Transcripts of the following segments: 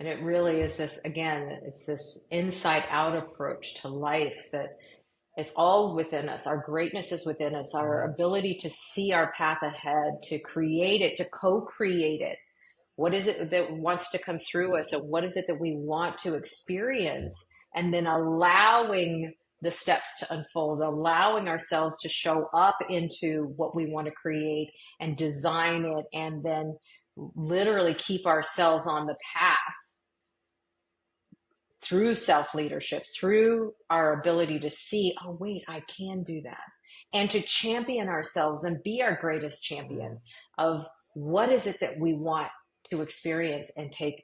And it really is this, again, it's this inside out approach to life that it's all within us. Our greatness is within us, our ability to see our path ahead, to create it, to co-create it. What is it that wants to come through us? And what is it that we want to experience? And then allowing the steps to unfold, allowing ourselves to show up into what we want to create and design it, and then literally keep ourselves on the path through self leadership, through our ability to see, oh, wait, I can do that. And to champion ourselves and be our greatest champion of what is it that we want to experience and take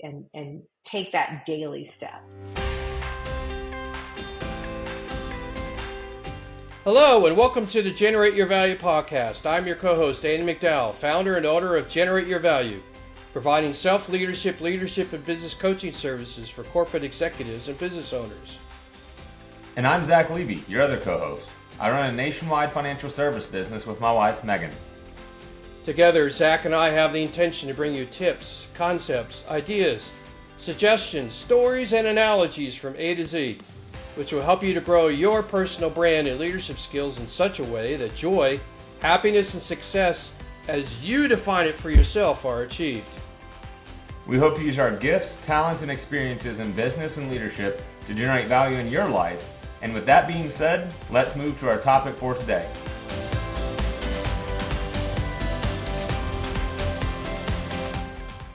that daily step. Hello and welcome to the Generate Your Value podcast. I'm your co-host, Andy McDowell, founder and owner of Generate Your Value, providing self-leadership, leadership, and business coaching services for corporate executives and business owners. And I'm Zach Levy, your other co-host. I run a nationwide financial service business with my wife, Megan. Together, Zach and I have the intention to bring you tips, concepts, ideas, suggestions, stories, and analogies from A to Z, which will help you to grow your personal brand and leadership skills in such a way that joy, happiness, and success, as you define it for yourself, are achieved. We hope to use our gifts, talents, and experiences in business and leadership to generate value in your life. And with that being said, let's move to our topic for today.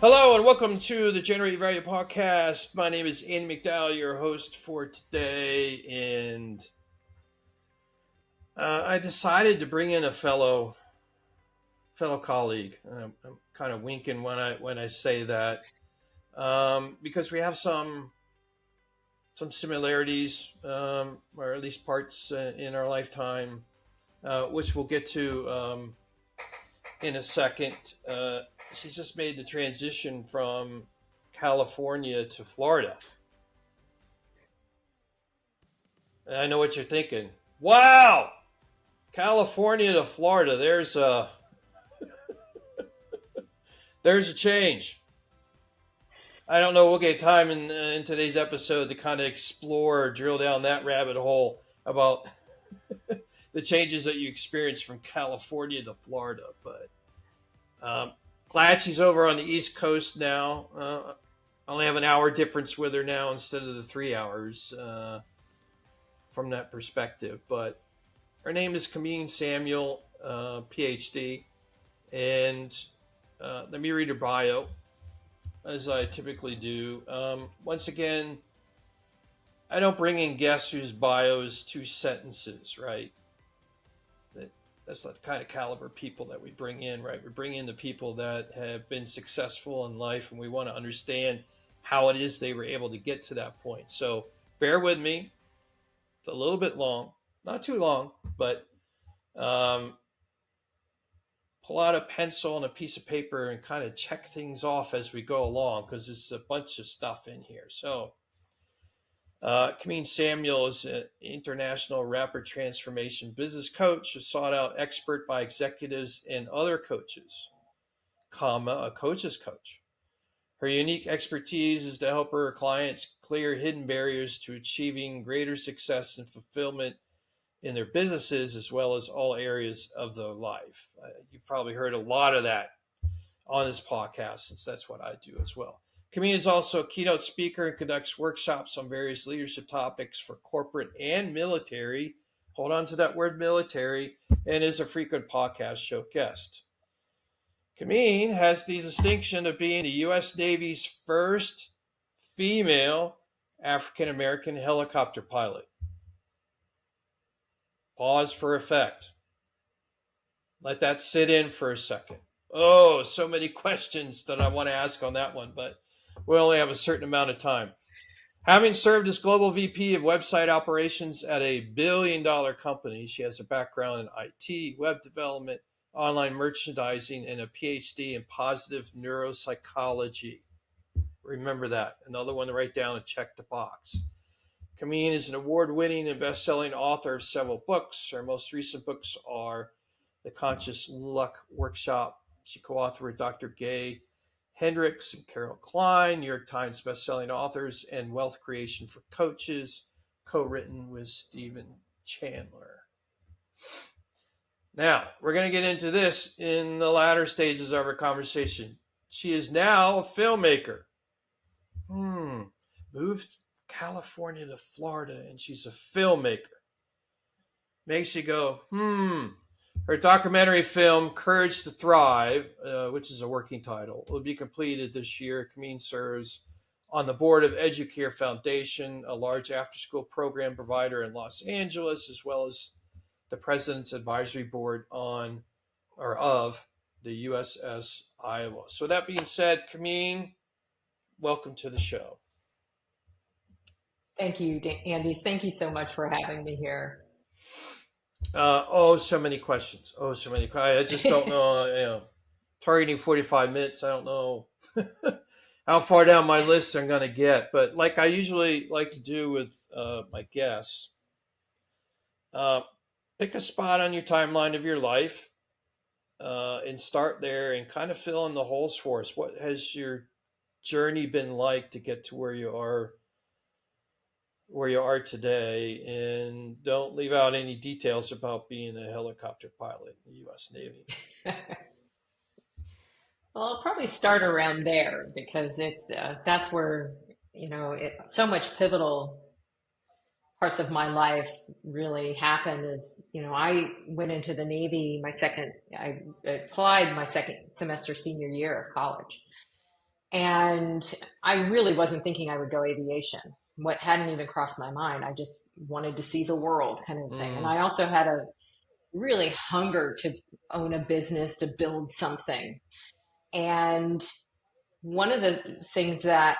Hello and welcome to the Generate Your Value podcast. My name is Andy McDowell, your host for today, and I decided to bring in a fellow colleague. I'm kind of winking when I say that because we have some similarities, or at least parts in our lifetime, which we'll get to in a second. She's just made the transition from California to Florida. And I know what you're thinking. Wow! California to Florida. There's a change. I don't know. We'll get time in today's episode to kind of explore or drill down that rabbit hole about the changes that you experience from California to Florida. But glad she's over on the East Coast now. I only have an hour difference with her now instead of the 3 hours from that perspective. But her name is Kamin Samuel, PhD. And let me read her bio, as I typically do. Once again, I don't bring in guests whose bio is 2 sentences, right? That's not the kind of caliber people that we bring in, right? We bring in the people that have been successful in life, and we want to understand how it is they were able to get to that point. So bear with me. It's a little bit long, not too long, but pull out a pencil and a piece of paper and kind of check things off as we go along, because there's a bunch of stuff in here. So Kamin Samuel is an international rapid transformation business coach, a sought-out expert by executives and other coaches, a coach's coach. Her unique expertise is to help her clients clear hidden barriers to achieving greater success and fulfillment in their businesses, as well as all areas of their life. You've probably heard a lot of that on this podcast, since that's what I do as well. Kamin is also a keynote speaker and conducts workshops on various leadership topics for corporate and military. Hold on to that word military, and is a frequent podcast show guest. Kamin has the distinction of being the U.S. Navy's first female African-American helicopter pilot. Pause for effect. Let that sit in for a second. Oh, so many questions that I want to ask on that one, but we only have a certain amount of time. Having served as global VP of website operations at a billion-dollar company, she has a background in IT, web development, online merchandising, and a PhD in positive neuropsychology. Remember that. Another one to write down and check the box. Kamin is an award-winning and best-selling author of several books. Her most recent books are The Conscious Luck Workshop. She co-authored with Dr. Gay Hendricks and Carol Klein, New York Times bestselling authors, and Wealth Creation for Coaches, co-written with Stephen Chandler. Now, we're going to get into this in the latter stages of our conversation. She is now a filmmaker. Moved California to Florida, and she's a filmmaker. Makes you go, Her documentary film, Courage to Thrive, which is a working title, will be completed this year. Kamin serves on the board of Educare Foundation, a large after-school program provider in Los Angeles, as well as the President's Advisory Board of the USS Iowa. So that being said, Kamin, welcome to the show. Thank you, Andy. Thank you so much for having me here. So many questions. I just don't know. Targeting 45 minutes. I don't know how far down my list I'm going to get. But like I usually like to do with my guests, pick a spot on your timeline of your life and start there and kind of fill in the holes for us. What has your journey been like to get to where you are today, and don't leave out any details about being a helicopter pilot in the U.S. Navy. Well, I'll probably start around there because that's where so much pivotal parts of my life really happened. I went into the Navy I applied my second semester senior year of college, and I really wasn't thinking I would go aviation. What hadn't even crossed my mind. I just wanted to see the world kind of thing. And I also had a really hunger to own a business, to build something. And one of the things that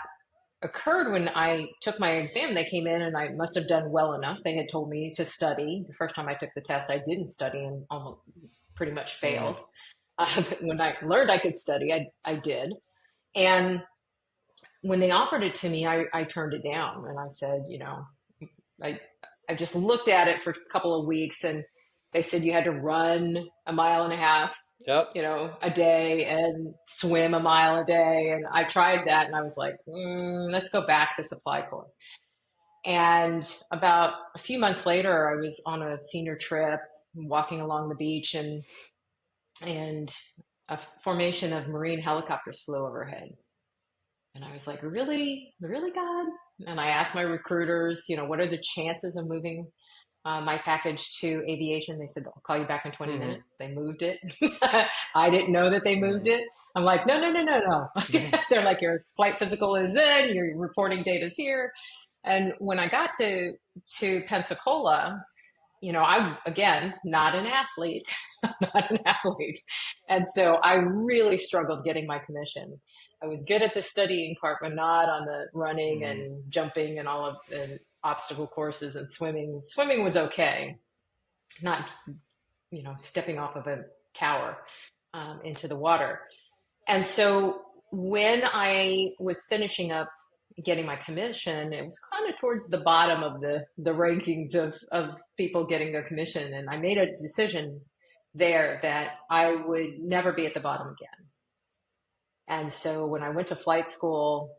occurred when I took my exam, they came in and I must have done well enough. They had told me to study. The first time I took the test, I didn't study and almost pretty much failed. When I learned I could study, I did. And when they offered it to me, I turned it down and I said, I just looked at it for a couple of weeks and they said you had to run 1.5 miles, a day and swim 1 mile a day. And I tried that and I was like, let's go back to Supply Corps. And about a few months later, I was on a senior trip walking along the beach and a formation of Marine helicopters flew overhead. And I was like, really, God? And I asked my recruiters, what are the chances of moving my package to aviation? They said, I'll call you back in 20 minutes. They moved it. I didn't know that they moved it. I'm like, no. They're like, your flight physical is in, your reporting date is here. And when I got to Pensacola, I'm, again, not an athlete. And so I really struggled getting my commission. I was good at the studying part, but not on the running and jumping and all of the obstacle courses and swimming. Swimming was okay. Not, stepping off of a tower into the water. And so when I was finishing up getting my commission, it was kind of towards the bottom of the rankings of people getting their commission. And I made a decision there that I would never be at the bottom again. And so when I went to flight school,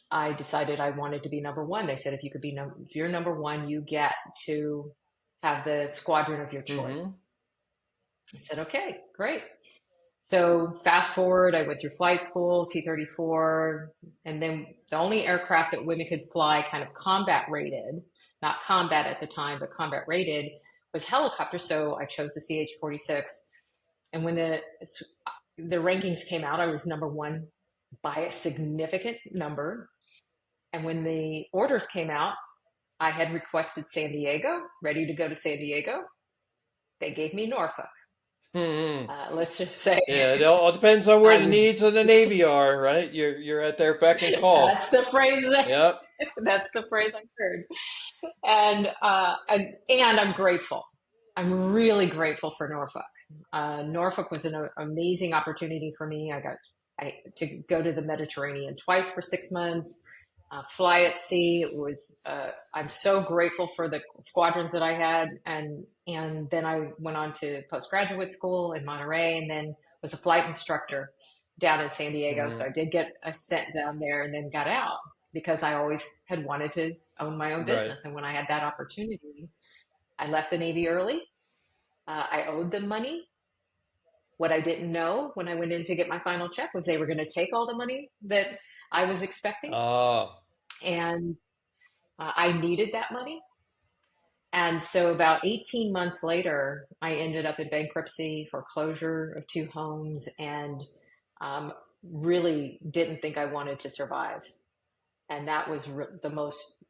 I decided I wanted to be number one. They said, if you're number one, you get to have the squadron of your choice. I said, okay, great. So fast forward, I went through flight school, T-34, and then the only aircraft that women could fly kind of combat rated, not combat at the time, but combat rated, was helicopter. So I chose the CH-46. And when the rankings came out, I was number one by a significant number. And when the orders came out, I had requested San Diego, ready to go to San Diego. They gave me Norfolk. Let's just say, it all depends on where the needs of the Navy are, right? You're at their beck and call. That's the phrase. Yep. That's the phrase I heard. And I'm grateful. I'm really grateful for Norfolk. Norfolk was an amazing opportunity for me. I got to go to the Mediterranean twice for 6 months. Fly at sea. It was, I'm so grateful for the squadrons that I had. And then I went on to postgraduate school in Monterey and then was a flight instructor down in San Diego. Mm-hmm. So I did get a stint down there and then got out because I always had wanted to own my own Right. business. And when I had that opportunity, I left the Navy early. I owed them money. What I didn't know when I went in to get my final check was they were going to take all the money that I was expecting. Ah. And I needed that money. And so about 18 months later, I ended up in bankruptcy, foreclosure of two homes, and um, really didn't think I wanted to survive. And that was the most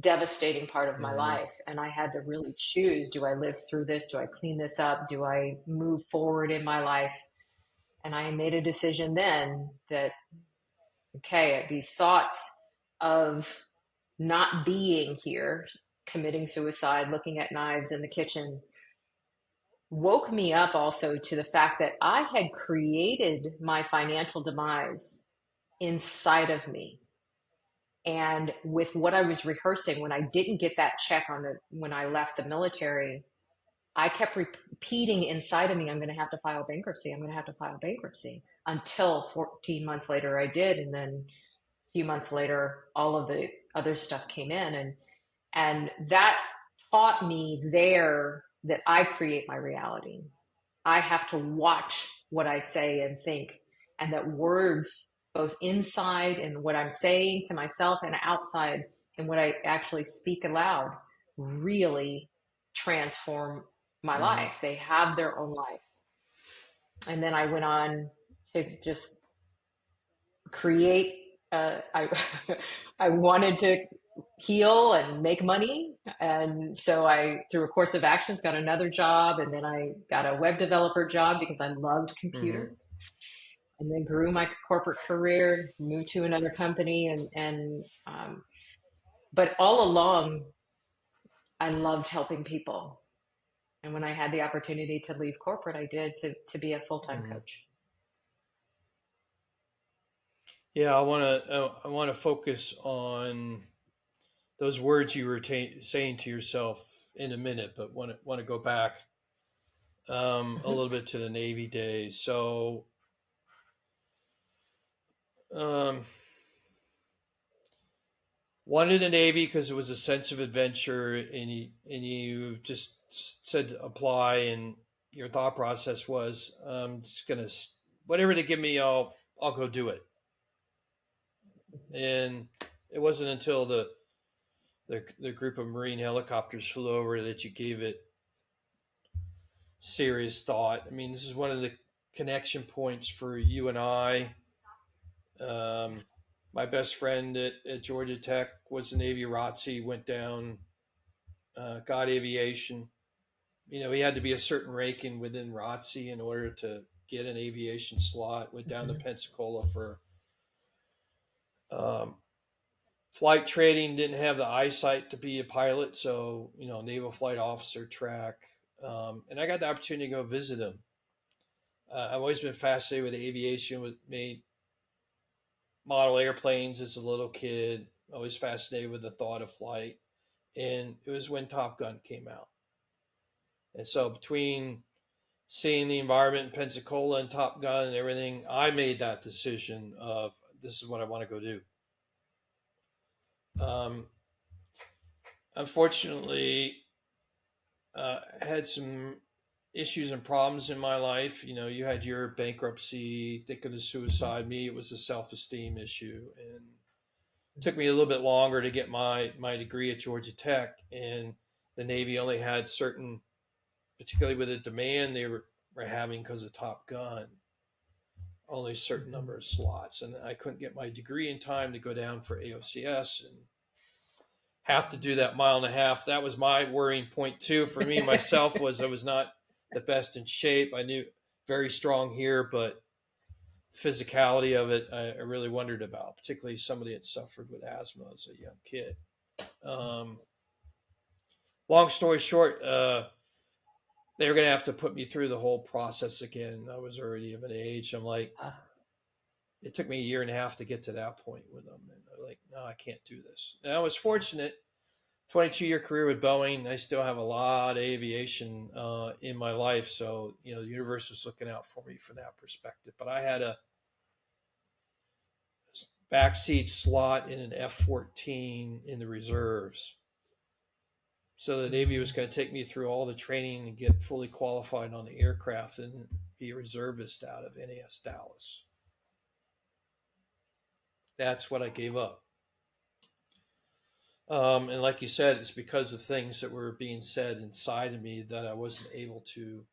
devastating part of my Mm-hmm. life. And I had to really choose, do I live through this? Do I clean this up? Do I move forward in my life? And I made a decision then that, okay, these thoughts of not being here, committing suicide, looking at knives in the kitchen, woke me up also to the fact that I had created my financial demise inside of me. And with what I was rehearsing, when I didn't get that check when I left the military, I kept repeating inside of me, I'm going to have to file bankruptcy. I'm going to have to file bankruptcy until 14 months later I did. And then a few months later, all of the other stuff came in. And that taught me there that I create my reality. I have to watch what I say and think, and that words, both inside and what I'm saying to myself and outside, and what I actually speak aloud, really transform my Mm-hmm. life. They have their own life. And then I went on to just create. I I wanted to heal and make money, and so I, through a course of actions, got another job, and then I got a web developer job because I loved Mm-hmm. computers, and then grew my corporate career, moved to another company, and but all along, I loved helping people. And when I had the opportunity to leave corporate, I did to be a full-time Mm-hmm. coach. Yeah, I want to focus on those words you were saying to yourself in a minute, but want to go back a Mhm. little bit to the Navy days. So, um, wanted the Navy because it was a sense of adventure, and you just said to apply, and your thought process was, just gonna whatever they give me, I'll go do it. And it wasn't until the group of Marine helicopters flew over that you gave it serious thought. I mean, this is one of the connection points for you and I. Um, my best friend at Georgia Tech was a Navy ROTC, went down, got aviation. He had to be a certain ranking within ROTC in order to get an aviation slot. Went down to Mhm. Pensacola for um, flight training. Didn't have the eyesight to be a pilot, so naval flight officer track. And I got the opportunity to go visit him. I've always been fascinated with aviation. Made model airplanes as a little kid. Always fascinated with the thought of flight. And it was when Top Gun came out. And so between seeing the environment in Pensacola and Top Gun and everything, I made that decision of this is what I want to go do. Um, Unfortunately, I had some issues and problems in my life. You had your bankruptcy, thinking of Mhm. suicide. Me, it was a self-esteem issue, and it took me a little bit longer to get my degree at Georgia Tech. And the Navy only had certain, particularly with the demand they were having because of Top Gun, only a certain Mhm. number of slots, and I couldn't get my degree in time to go down for AOCS and have to do that mile and a half. That was my worrying point too for me myself, was I was not the best in shape. I knew very strong here, but physicality of it, I really wondered about, particularly somebody that suffered with asthma as a young kid. Um, Long story short, they were going to have to put me through the whole process again. I was already of an age. I'm like, Uh, it took me a year and a half to get to that point with them. And I'm like, no, I can't do this. And I was fortunate, 22-year career with Boeing. I still have a lot of aviation in my life. So, the universe was looking out for me from that perspective. But I had backseat slot in an F-14 in the reserves. So the Navy was going to take me through all the training and get fully qualified on the aircraft and be a reservist out of NAS Dallas. That's what I gave up. And like you said, it's because of things that were being said inside of me that I wasn't able to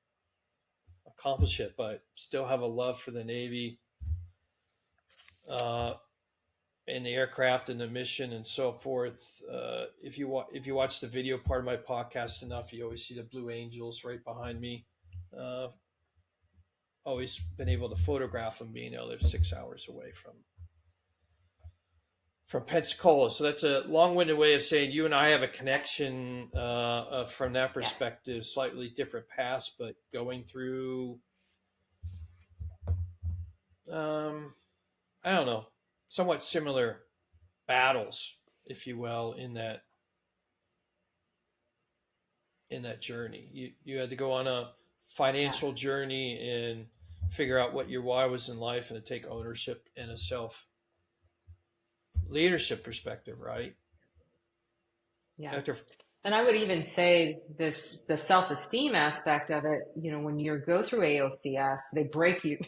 accomplish it, but still have a love for the Navy uh, and the aircraft and the mission and so forth. If you watch the video part of my podcast enough, you always see the Blue Angels right behind me. Always been able to photograph them being able to live 6 hours away from Pensacola. So that's a long-winded way of saying you and I have a connection from that perspective, yeah. Slightly different paths, but going through, I don't know, somewhat similar battles, if you will, in that journey. You had to go on a financial journey and figure out what your why was in life and to take ownership and a self leadership perspective, right? Yeah. And I would even say the self-esteem aspect of it, when you go through AOCS, they break you.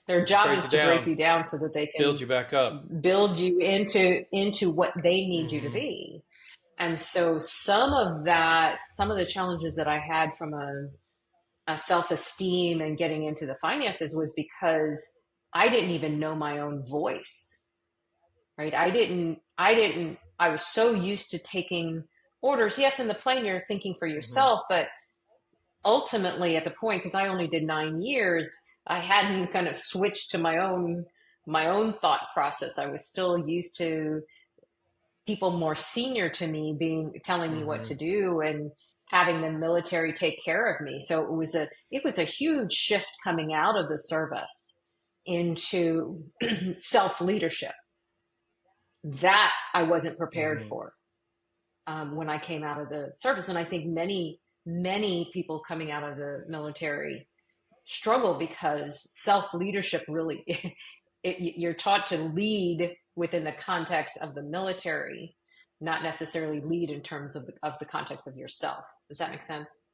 Their job is to break you down so that they can build you back up, build you into what they need you to be. And so some of the challenges that I had from a self-esteem and getting into the finances was because I didn't even know my own voice, right? I was so used to taking orders. Yes, in the plane, you're thinking for yourself, but ultimately at the point, because I only did 9 years, I hadn't kind of switched to my own thought process. I was still used to people more senior to me telling me what to do and having the military take care of me. So it was a huge shift coming out of the service into self-leadership that I wasn't prepared for when I came out of the service. And I think many, many people coming out of the military struggle because self-leadership really, you're taught to lead within the context of the military, not necessarily lead in terms of the context of yourself. Does that make sense?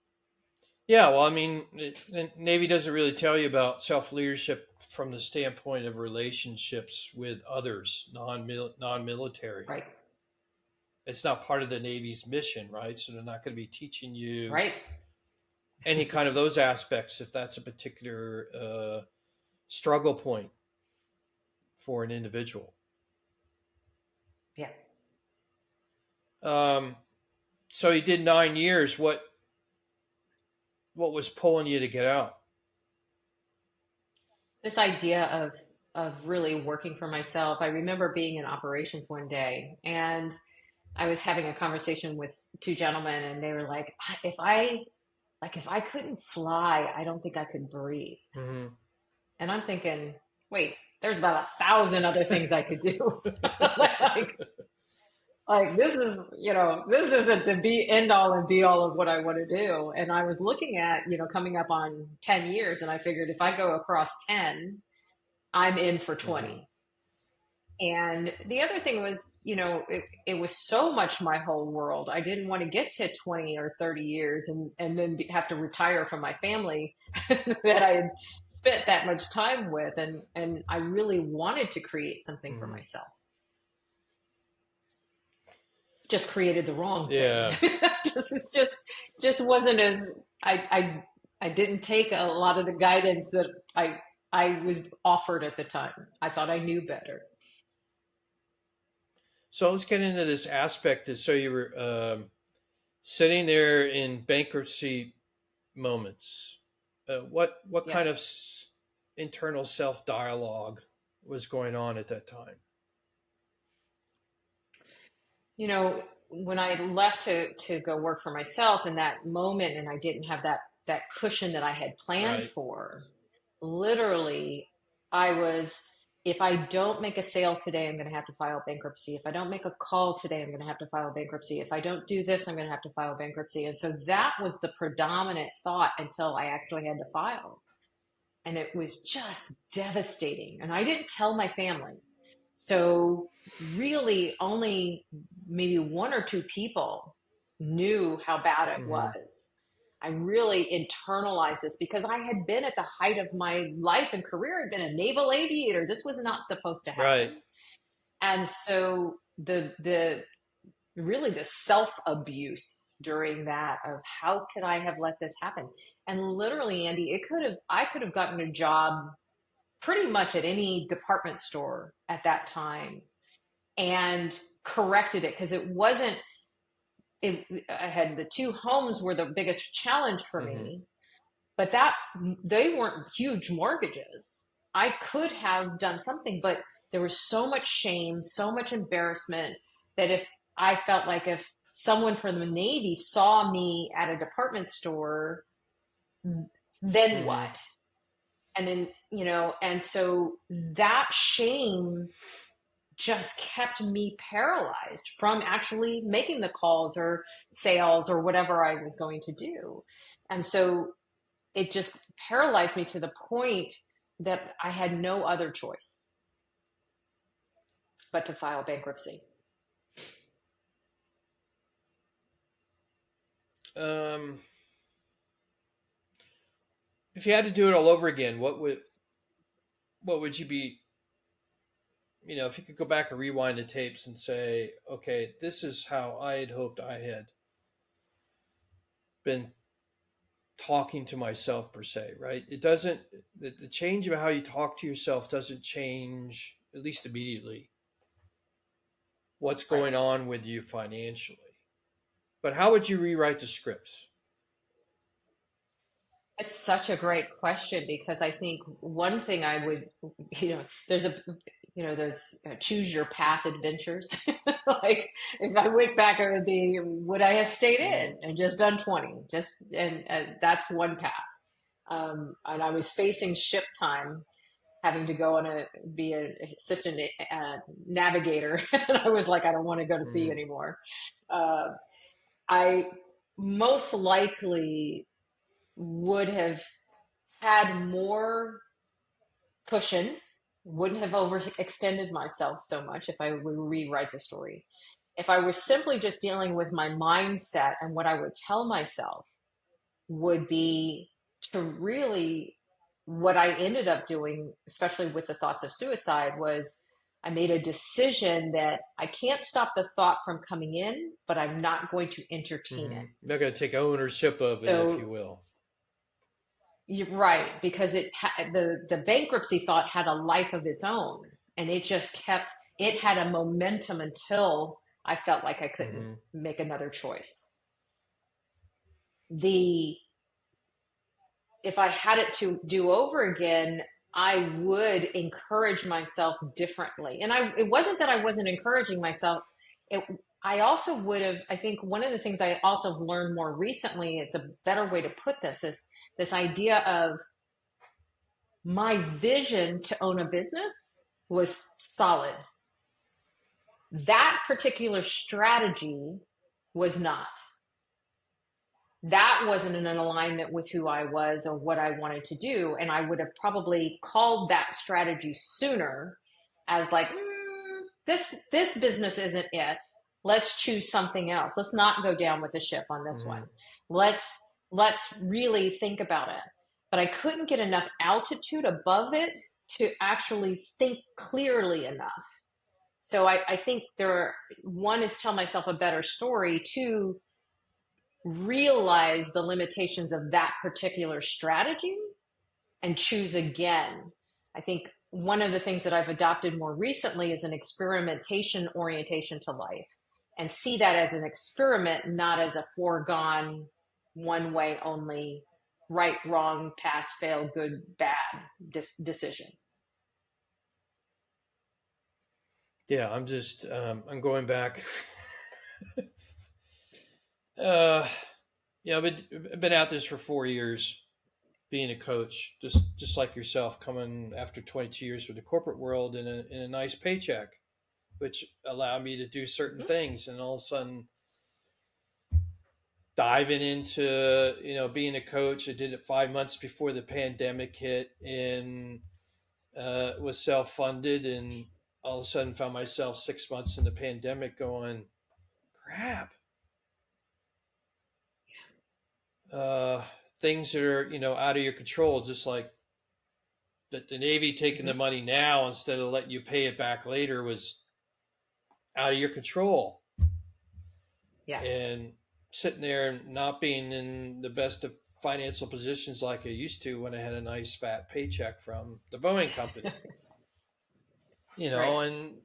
Yeah, well, I mean, the Navy doesn't really tell you about self-leadership from the standpoint of relationships with others, non-military. Right. It's not part of the Navy's mission, right? So they're not going to be teaching you any kind of those aspects if that's a particular struggle point for an individual. Yeah. So you did 9 years. What was pulling you to get out? This idea of really working for myself. I remember being in operations one day and I was having a conversation with two gentlemen and they were like, if I couldn't fly, I don't think I could breathe. And I'm thinking, wait, there's about 1,000 other things I could do. like this isn't the end all and be all of what I want to do. And I was looking at, coming up on 10 years and I figured if I go across 10, I'm in for 20. And the other thing was, it was so much my whole world. I didn't want to get to 20 or 30 years and then have to retire from my family that I had spent that much time with. And I really wanted to create something for myself. Just created the wrong thing. Yeah. just wasn't as, I didn't take a lot of the guidance that I was offered at the time. I thought I knew better. So let's get into this aspect. So you were sitting there in bankruptcy moments. What kind of internal self-dialogue was going on at that time? When I left to go work for myself in that moment, and I didn't have that cushion that I had planned for, literally, if I don't make a sale today, I'm going to have to file bankruptcy. If I don't make a call today, I'm going to have to file bankruptcy. If I don't do this, I'm going to have to file bankruptcy. And so that was the predominant thought until I actually had to file. And it was just devastating. And I didn't tell my family. So really only maybe one or two people knew how bad it Mm-hmm. was. I really internalized this because I had been at the height of my life and career. I'd been a naval aviator. This was not supposed to Right. happen. And so the really the self abuse during that of how could I have let this happen? And literally, Andy, I could have gotten a job pretty much at any department store at that time and corrected it because it wasn't I had the two homes were the biggest challenge for Mm-hmm. me, but that they weren't huge mortgages. I could have done something, but there was so much shame, so much embarrassment that if I felt like if someone from the Navy saw me at a department store, then Mm-hmm. what? And then, and so that shame just kept me paralyzed from actually making the calls or sales or whatever I was going to do. And so it just paralyzed me to the point that I had no other choice but to file bankruptcy. Um, if you had to do it all over again, what would you be? If you could go back and rewind the tapes and say, okay, this is how I had hoped I had been talking to myself per se, right? It doesn't. The change of how you talk to yourself doesn't change, at least immediately, what's Right. going on with you financially. But how would you rewrite the scripts? It's such a great question because I think one thing I would, there's those choose your path adventures. Like if I went back, it would be, would I have stayed Mm-hmm. in and just done 20? And that's one path. And I was facing ship time, having to go on be an assistant navigator. And I was like, I don't want to go to sea Mm-hmm. anymore. Uh, I most likely would have had more cushion, wouldn't have overextended myself so much if I would rewrite the story. If I were simply just dealing with my mindset and what I would tell myself would be to really, what I ended up doing, especially with the thoughts of suicide, was I made a decision that I can't stop the thought from coming in, but I'm not going to entertain Mm-hmm. it. You're not going to take ownership of it, if you So will. you're right, because the bankruptcy thought had a life of its own, and it had a momentum until I felt like I couldn't Mm-hmm. make another choice. The If I had it to do over again, I would encourage myself differently. And it wasn't that I wasn't encouraging myself. It, I also would have, I think one of the things I also learned more recently, it's a better way to put this, is this idea of my vision to own a business was solid. That particular strategy was not. That wasn't in an alignment with who I was or what I wanted to do. And I would have probably called that strategy sooner as like, this business isn't it. Let's choose something else. Let's not go down with the ship on this Mm-hmm. one. Let's really think about it. But I couldn't get enough altitude above it to actually think clearly enough. So I think one is tell myself a better story. Two, realize the limitations of that particular strategy and choose again. I think one of the things that I've adopted more recently is an experimentation orientation to life and see that as an experiment, not as a foregone, one way only, right, wrong, pass, fail, good, bad decision. Yeah, I'm going back. uh, I've been at this for 4 years, being a coach, just like yourself, coming after 22 years with the corporate world in a nice paycheck, which allowed me to do certain Mm-hmm. things, and all of a sudden diving into being a coach. I did it 5 months before the pandemic hit, and was self funded, and all of a sudden found myself 6 months in the pandemic going, crap. Uh, Things that are, out of your control, just like the Navy taking the Hmm. money now instead of letting you pay it back later was out of your control. Yeah. And sitting there and not being in the best of financial positions like I used to when I had a nice fat paycheck from the Boeing company, Right. and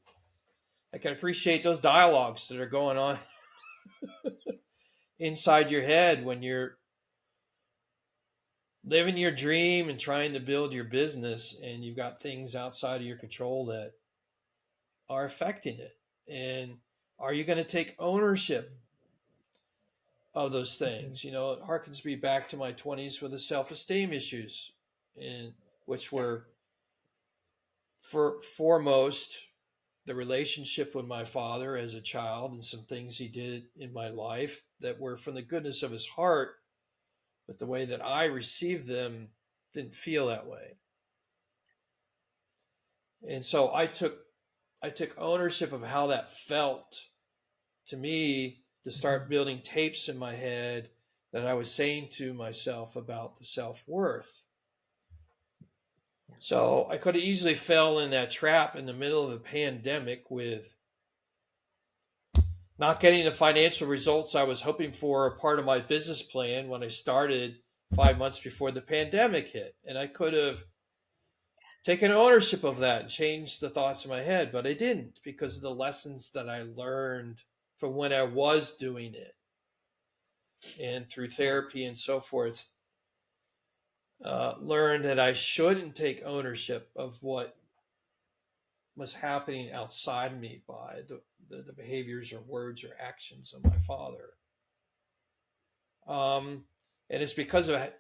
I can appreciate those dialogues that are going on inside your head when you're living your dream and trying to build your business and you've got things outside of your control that are affecting it. And are you going to take ownership of those Hmm. things? It harkens me back to my 20s with the self-esteem issues, and which Yeah. were for foremost the relationship with my father as a child and some things he did in my life that were from the goodness of his heart, but the way that I received them didn't feel that way. And so I took ownership of how that felt to me to Hmm. start building tapes in my head that I was saying to myself about the self-worth. Yeah. So I could have easily fell in that trap in the middle of a pandemic with not getting the financial results I was hoping for, a part of my business plan when I started 5 months before the pandemic hit. And I could have taken ownership of that and changed the thoughts in my head, but I didn't because of the lessons that I learned from when I was doing it and through Yeah. therapy and so forth. Learned that I shouldn't take ownership of what was happening outside me by the behaviors or words or actions of my father. Um, and it's because of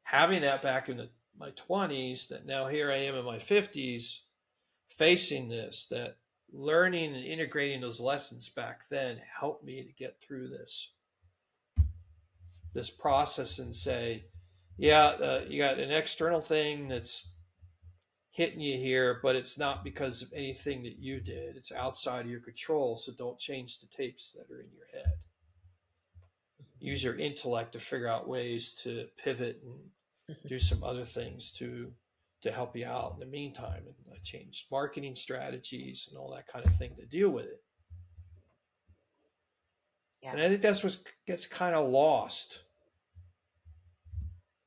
having that back in my 20s that now here I am in my 50s facing this, that learning and integrating those lessons back then helped me to get through this process and say, yeah, you got an external thing that's hitting you here, but it's not because of anything that you did. It's outside of your control. So don't change the tapes that are in your head. Use your intellect to figure out ways to pivot and do some other things to help you out in the meantime. And I changed marketing strategies and all that kind of thing to deal with it. Yeah. And I think that's what gets kind of lost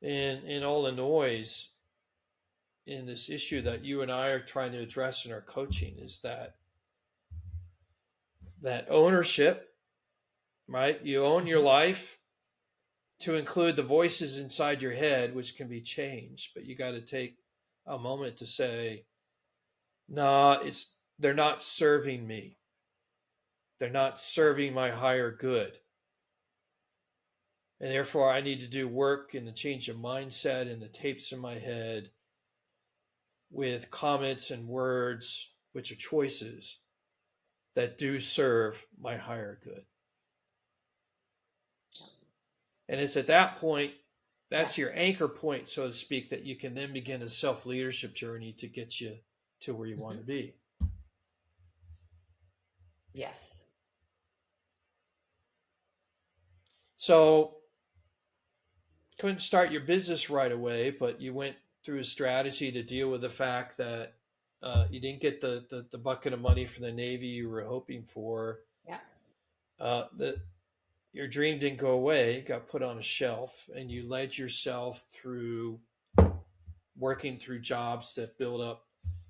in all the noise in this issue that you and I are trying to address in our coaching is that ownership, right? You own your Hmm. life to include the voices inside your head, which can be changed, but you got to take a moment to say, nah, they're not serving me. They're not Yeah. serving my higher good. And therefore, I need to do work and to change the mindset and the tapes in my head with comments and words, which are choices that do serve my higher good. And it's at that point, Yeah. that's your anchor point, so to speak, that you can then begin a self leadership journey to get you to where you want Hmm. to be. Yes. So, couldn't start your business right away, but you went through a strategy to deal with the fact that you didn't get the bucket of money from the Navy you were hoping for. Yeah. That your dream didn't go away, got put on a shelf, and you led yourself through working through jobs that build up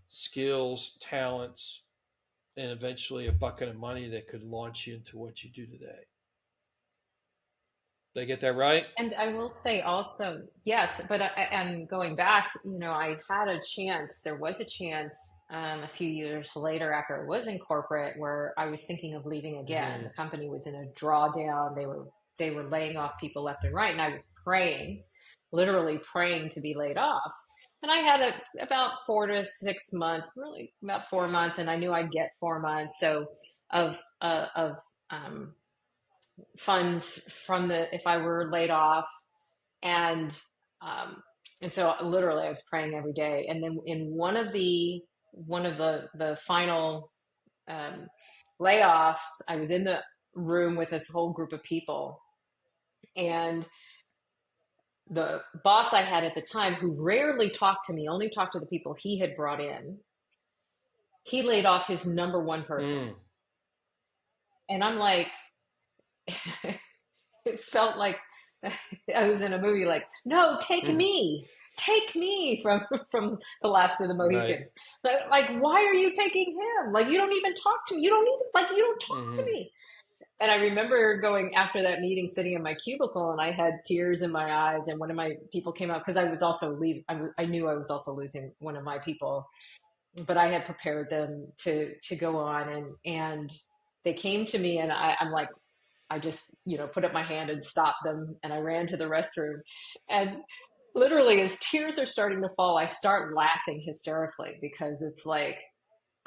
skills, talents, and eventually a bucket of money that could launch you into what you do today. Did I get that right? And I will say also, yes, but and going back, I had a chance. There was a chance a few years later after I was in corporate where I was thinking of leaving again. Mm-hmm. The company was in a drawdown. They were laying off people left and right, and I was praying, literally praying to be laid off. And I had about 4 to 6 months, really about 4 months, and I knew I'd get 4 months. So of funds from the if I were laid off, and um, and so literally I was praying every day. And then in one of the final layoffs, I was in the room with this whole group of people, and the boss I had at the time, who rarely talked to me, only talked to the people he had brought in, he laid off his number one person. Mm. And I'm like, it felt like I was in a movie, like, no, take me from the last of the Right. Mohicans. Like, why are you taking him? Like, you don't even talk to me. You don't talk to Mm-hmm. me. And I remember going after that meeting, sitting in my cubicle, and I had tears in my eyes. And one of my people came up, because I was also leaving. I knew I was also losing one of my people, but I had prepared them to go on, and they came to me, and I'm like, I just, put up my hand and stopped them, and I ran to the restroom. And literally, as tears are starting to fall, I start laughing hysterically, because it's like,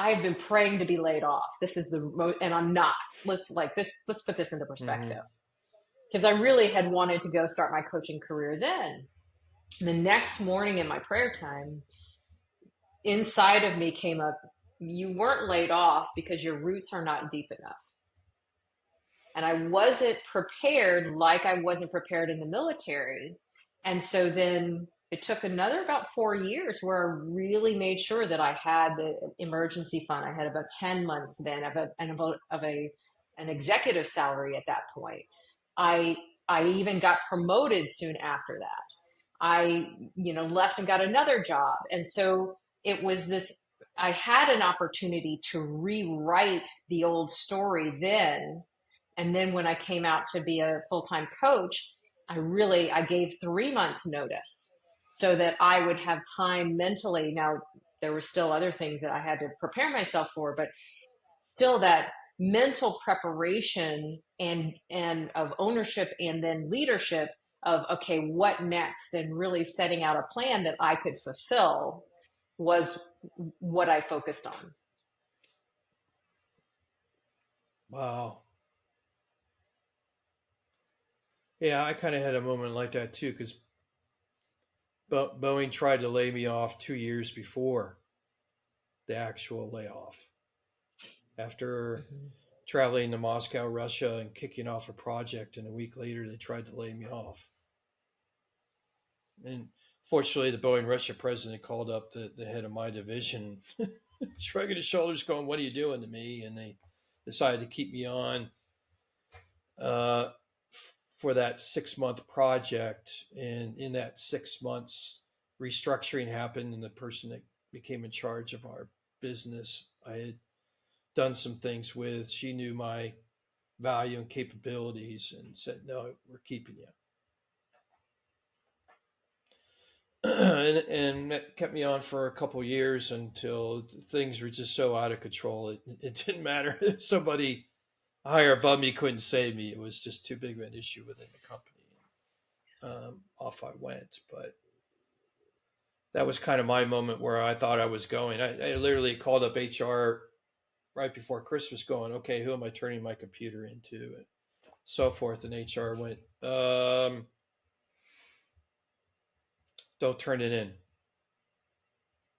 I've been praying to be laid off. This is and I'm not. Let's put this into Mm-hmm. perspective. Because I really had wanted to go start my coaching career then. The next morning in my prayer time, inside of me came up, you weren't laid off because your roots are not deep enough. And I wasn't prepared, like I wasn't prepared in the military. And so then it took another about 4 years where I really made sure that I had the emergency fund. I had about 10 months then of an executive salary at that point. I I even got promoted soon after that. I, left and got another job. And so it was this, I had an opportunity to rewrite the old story then. And then when I came out to be a full-time coach, I gave 3 months notice so that I would have time mentally. Now, there were still other things that I had to prepare myself for, but still that mental preparation and of ownership and then leadership of, okay, what next, and really setting out a plan that I could fulfill was what I focused on. Wow. Yeah, I kind of had a moment like that too, because Boeing tried to lay me off 2 years before the actual layoff. After Mm-hmm. traveling to Moscow, Russia, and kicking off a project, and a week later they tried to lay me off. And fortunately, the Boeing Russia president called up the head of my division, shrugging his shoulders, going, "What are you doing to me?" And they decided to keep me on uh, for that 6 month project. And in that 6 months, restructuring happened, and the person that became in charge of our business, I had done some things with, she knew my value and capabilities and said, "No, we're keeping you." And that kept me on for a couple years until things were just so out of control. It didn't matter. Somebody higher above me couldn't save me. It was just too big of an issue within the company. Off I went. But that was kind of my moment where I thought I was going. I literally called up HR right before Christmas going, "Okay, who am I turning my computer into?" And so forth. And HR went, "Don't turn it in.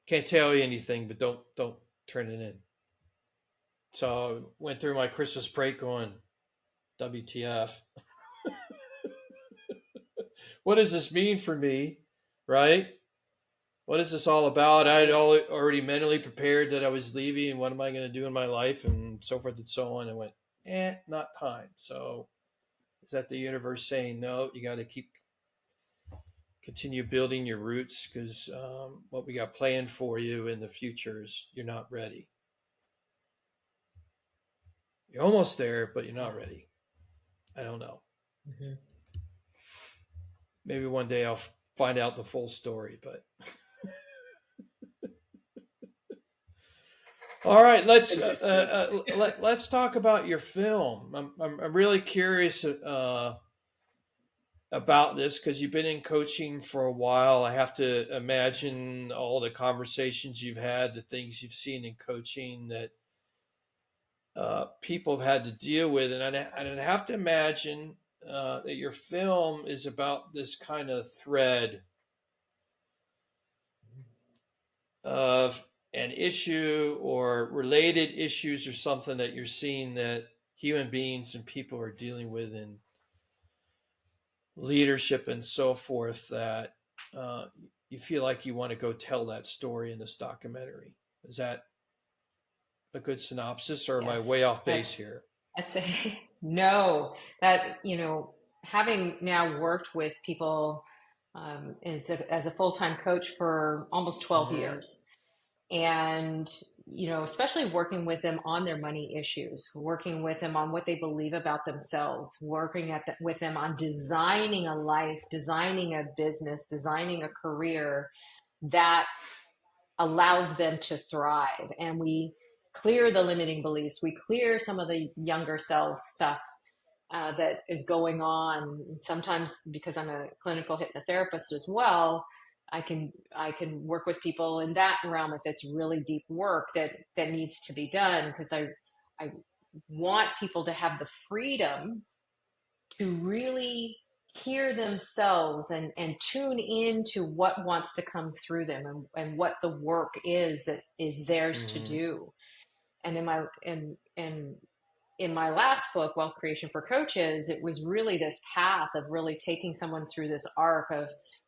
Can't tell you anything, but don't turn it in." So I went through my Christmas break going, WTF? What does this mean for me? Right? What is this all about? I had already mentally prepared that I was leaving, and what am I going to do in my life, and so forth and so on. And went, not time. So is that the universe saying, no, you got to continue building your roots, because what we got planned for you in the future is you're not ready. You're almost there, but you're not ready. I don't know. Mm-hmm. Maybe one day I'll find out the full story, but all right, let's talk about your film. I'm really curious about this, because you've been in coaching for a while. I have to imagine all the conversations you've had, the things you've seen in coaching that people have had to deal with, and I have to imagine that your film is about this kind of thread of an issue or related issues or something that you're seeing that human beings and people are dealing with in leadership and so forth that uh, you feel like you want to go tell that story in this documentary? Is that a good synopsis, or am I Yes, way off base that here? that's a no. That, having now worked with people as a full-time coach for almost 12 Mm-hmm. years, and especially working with them on their money issues, working with them on what they believe about themselves, working with them on designing a life, designing a business, designing a career that allows them to thrive. And we clear the limiting beliefs, we clear some of the younger self stuff that is going on. Sometimes, because I'm a clinical hypnotherapist as well, I can work with people in that realm if it's really deep work that needs to be done, because I want people to have the freedom to really hear themselves and tune into what wants to come through them, and what the work is that is theirs to Mm-hmm. do. And in my last book, Wealth Creation for Coaches, it was really this path of really taking someone through this arc of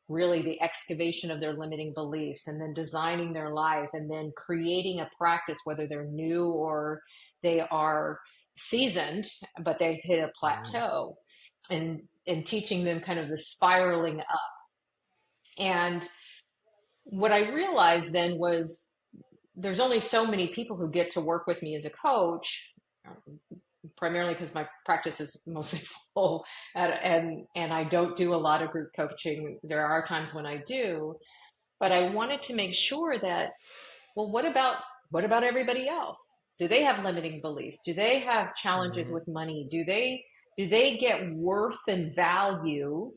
really the excavation of their limiting beliefs, and then designing their life, and then creating a practice, whether they're new or they are seasoned, but they've hit a Mm-hmm. plateau, and teaching them kind of the spiraling up. And what I realized then was there's only so many people who get to work with me as a coach, primarily because my practice is mostly full, and I don't do a lot of group coaching. There are times when I do, but I wanted to make sure that, well, what about everybody else? Do they have limiting beliefs? Do they have challenges Mm-hmm. with money? Do they get worth and value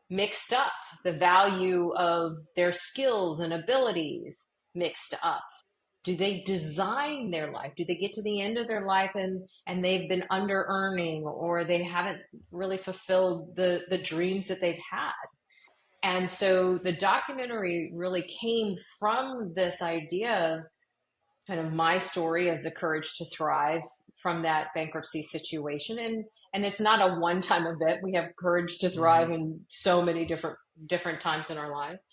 mixed up? The value of their skills and abilities mixed up? Do they design their life? Do they get to the end of their life and they've been under earning, or they haven't really fulfilled the dreams that they've had? And so the documentary really came from this idea of kind of my story of the courage to thrive from that bankruptcy situation. And it's not a one-time event. We have courage to Mm-hmm. thrive in so many different times in our lives.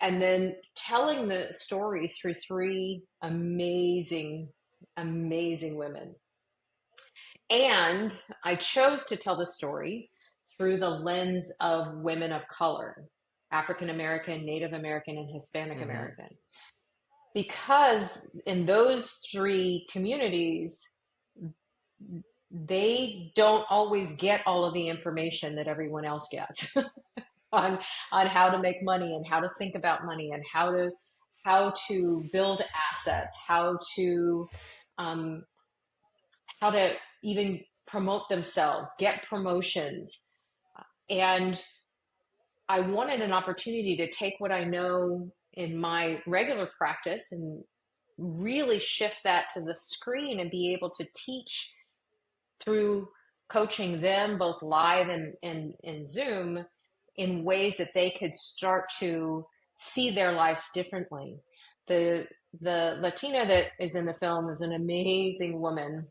And then telling the story through three amazing, amazing women. And I chose to tell the story through the lens of women of color: African American, Native American, and Hispanic Mm-hmm. American. Because in those three communities, they don't always get all of the information that everyone else gets on how to make money, and how to think about money, and how to build assets, um, how to even promote themselves, get promotions. And I wanted an opportunity to take what I know in my regular practice and really shift that to the screen, and be able to teach through coaching them both live and Zoom, in ways that they could start to see their life differently. The the Latina that is in the film is an amazing woman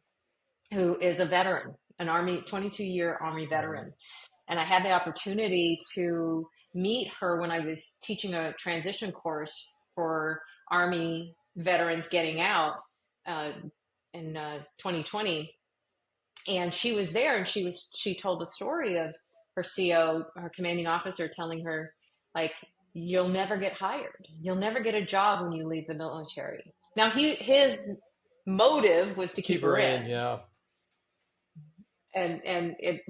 who is a veteran, an Army 22-year Army Mm-hmm. veteran. And I had the opportunity to meet her when I was teaching a transition course for Army veterans getting out uh, in 2020. And she was there, and she told the story of her CO, her commanding officer, telling her, like, you'll never get hired. You'll never get a job when you leave the military. Now, his motive was to keep Keep her her in, in, yeah. and it,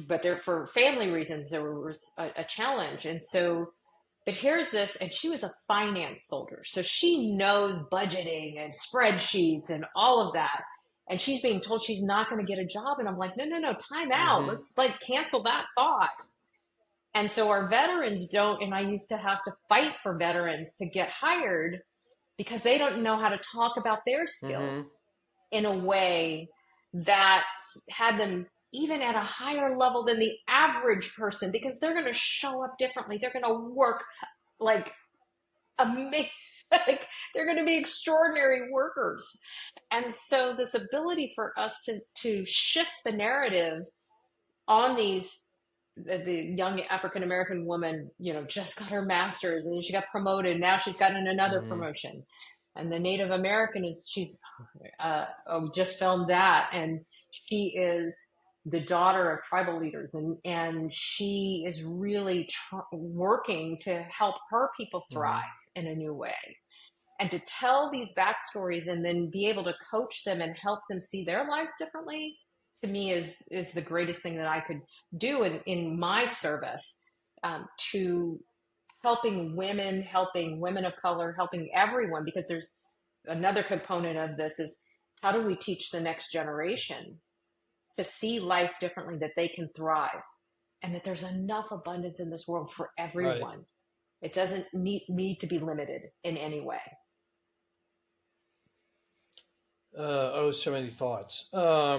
but there, for family reasons, there was a challenge. And so, but here's this, and she was a finance soldier, so she knows budgeting and spreadsheets and all of that. And she's being told she's not going to get a job. And I'm like, no, no, no, time out. Mm-hmm. Let's like cancel that thought. And so our veterans don't, and I used to have to fight for veterans to get hired, because they don't know how to talk about their Mm-hmm. skills in a way that had them even at a higher level than the average person, because they're going to show up differently. They're going to work like amazing. Like, they're going to be extraordinary workers. And so this ability for us to shift the narrative on these, the young African American woman, just got her master's and she got promoted. Now she's gotten another Mm-hmm. promotion. And the Native American she's just filmed that. And she is the daughter of tribal leaders. And she is really working to help her people thrive Mm-hmm. in a new way. And to tell these backstories and then be able to coach them and help them see their lives differently, to me is the greatest thing that I could do in my service, to helping women of color, helping everyone, because there's another component of this is, how do we teach the next generation to see life differently, that they can thrive, and that there's enough abundance in this world for Right. everyone. It doesn't need to be limited in any way. So many thoughts. I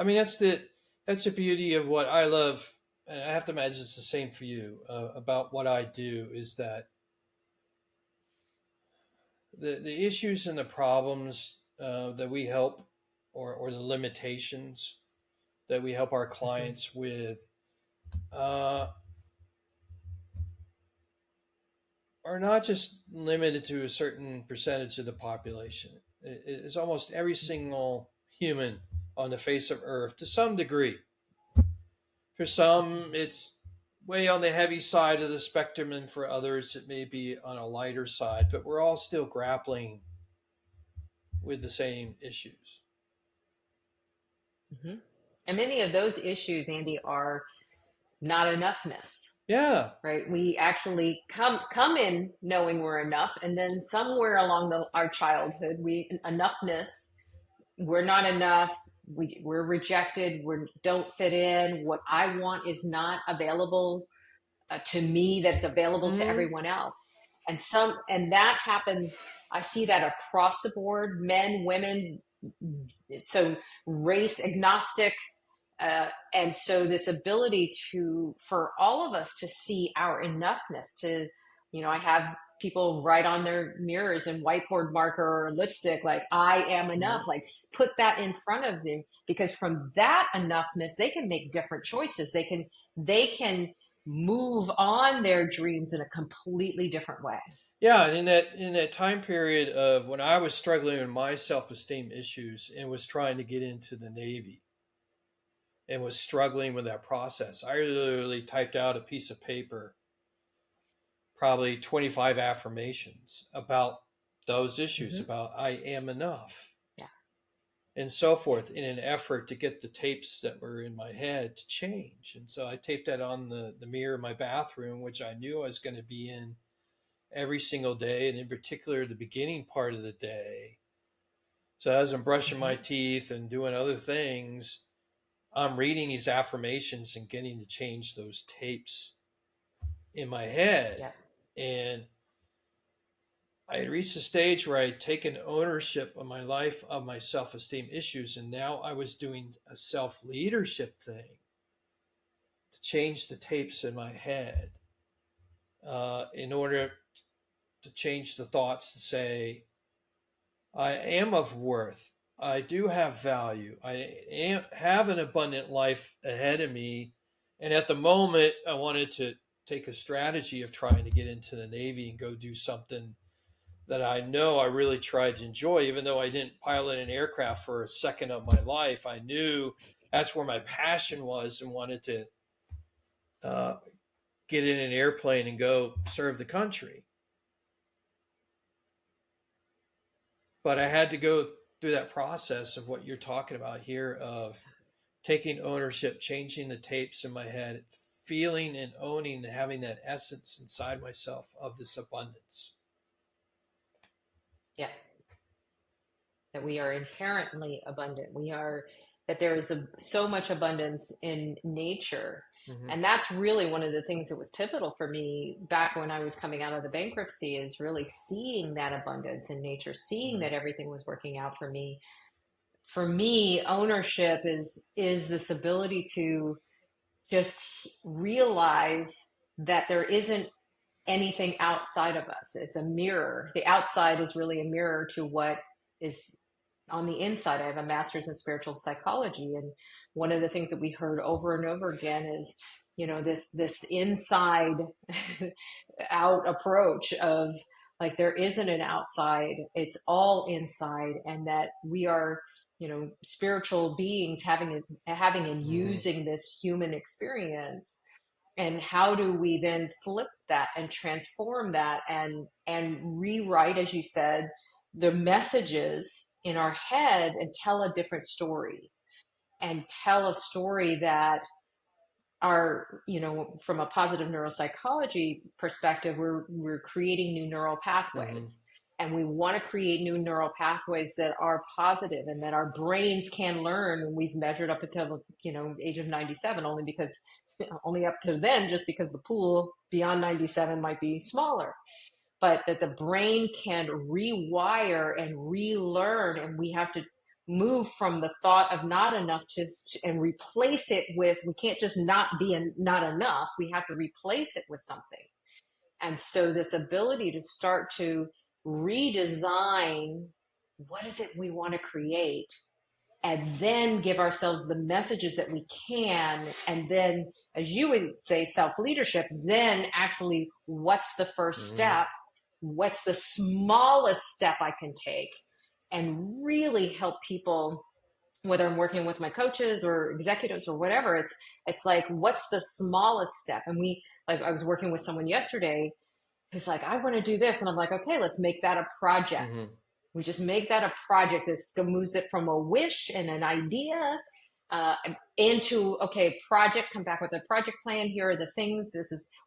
mean, that's the beauty of what I love, and I have to imagine it's the same for you, about what I do, is that the issues and the problems that we help, or the limitations that we help our Mm-hmm. clients with, uh, are not just limited to a certain percentage of the population. It's almost every single human on the face of Earth to some degree. For some, it's way on the heavy side of the spectrum, and for others, it may be on a lighter side, but we're all still grappling with the same issues. Mm-hmm. And many of those issues, Andy, are not enoughness, Yeah. right? We actually come in knowing we're enough, and then somewhere along our childhood, enoughness, we're not enough. We're rejected. We don't fit in. What I want is not available to me. That's available to Mm-hmm. everyone else. And that happens. I see that across the board, men, women, so race agnostic. And so this ability for all of us to see our enoughness, I have people write on their mirrors in whiteboard marker or lipstick, like, I am enough, Mm-hmm. like, put that in front of them, because from that enoughness, they can make different choices. They can move on their dreams in a completely different way. Yeah, and in that time period of when I was struggling with my self esteem issues and was trying to get into the Navy and was struggling with that process, I literally typed out a piece of paper, probably 25 affirmations about those issues, Mm-hmm. about I am enough, Yeah. and so forth, in an effort to get the tapes that were in my head to change. And so I taped that on the mirror in my bathroom, which I knew I was going to be in every single day, and in particular the beginning part of the day. So as I'm brushing Mm-hmm. my teeth and doing other things, I'm reading these affirmations and getting to change those tapes in my head. Yeah. And I had reached a stage where I'd taken ownership of my life, of my self esteem issues, and now I was doing a self leadership thing to change the tapes in my head, in order to change the thoughts to say, I am of worth. I do have value. Have an abundant life ahead of me. And at the moment, I wanted to take a strategy of trying to get into the Navy and go do something that I know I really tried to enjoy. Even though I didn't pilot an aircraft for a second of my life, I knew that's where my passion was, and wanted to uh, get in an airplane and go serve the country. But I had to go through that process of what you're talking about here, of taking ownership, changing the tapes in my head, feeling and owning and having that essence inside myself of this abundance. Yeah. That we are inherently abundant. That there is so much abundance in nature. Mm-hmm. And that's really one of the things that was pivotal for me back when I was coming out of the bankruptcy, is really seeing that abundance in nature, seeing Mm-hmm. that everything was working out for me. For me, ownership is this ability to just realize that there isn't anything outside of us. It's a mirror. The outside is really a mirror to what is on the inside. I have a master's in spiritual psychology, and one of the things that we heard over and over again is, this inside out approach of, like, there isn't an outside, it's all inside, and that we are, spiritual beings having and using this human experience. And how do we then flip that and transform that and rewrite, as you said, the messages in our head and tell a different story, and tell a story that are, from a positive neuropsychology perspective, we're creating new neural pathways. And we want to create new neural pathways that are positive and that our brains can learn. And we've measured up until, age of 97, only up to then, just because the pool beyond 97 might be smaller, but that the brain can rewire and relearn. And we have to move from the thought of not enough and replace it with, we can't just not be not enough. We have to replace it with something. And so this ability to start to redesign, what is it we want to create, and then give ourselves the messages that we can. And then, as you would say, self-leadership, then actually, what's the first step? What's the smallest step I can take? And really help people, whether I'm working with my coaches or executives or whatever, it's like, what's the smallest step? And I was working with someone yesterday who's like, I want to do this. And I'm like, okay, let's make that a project. We just make that a project. This moves it from a wish and an idea into, okay, project, come back with a project plan. Here are the things.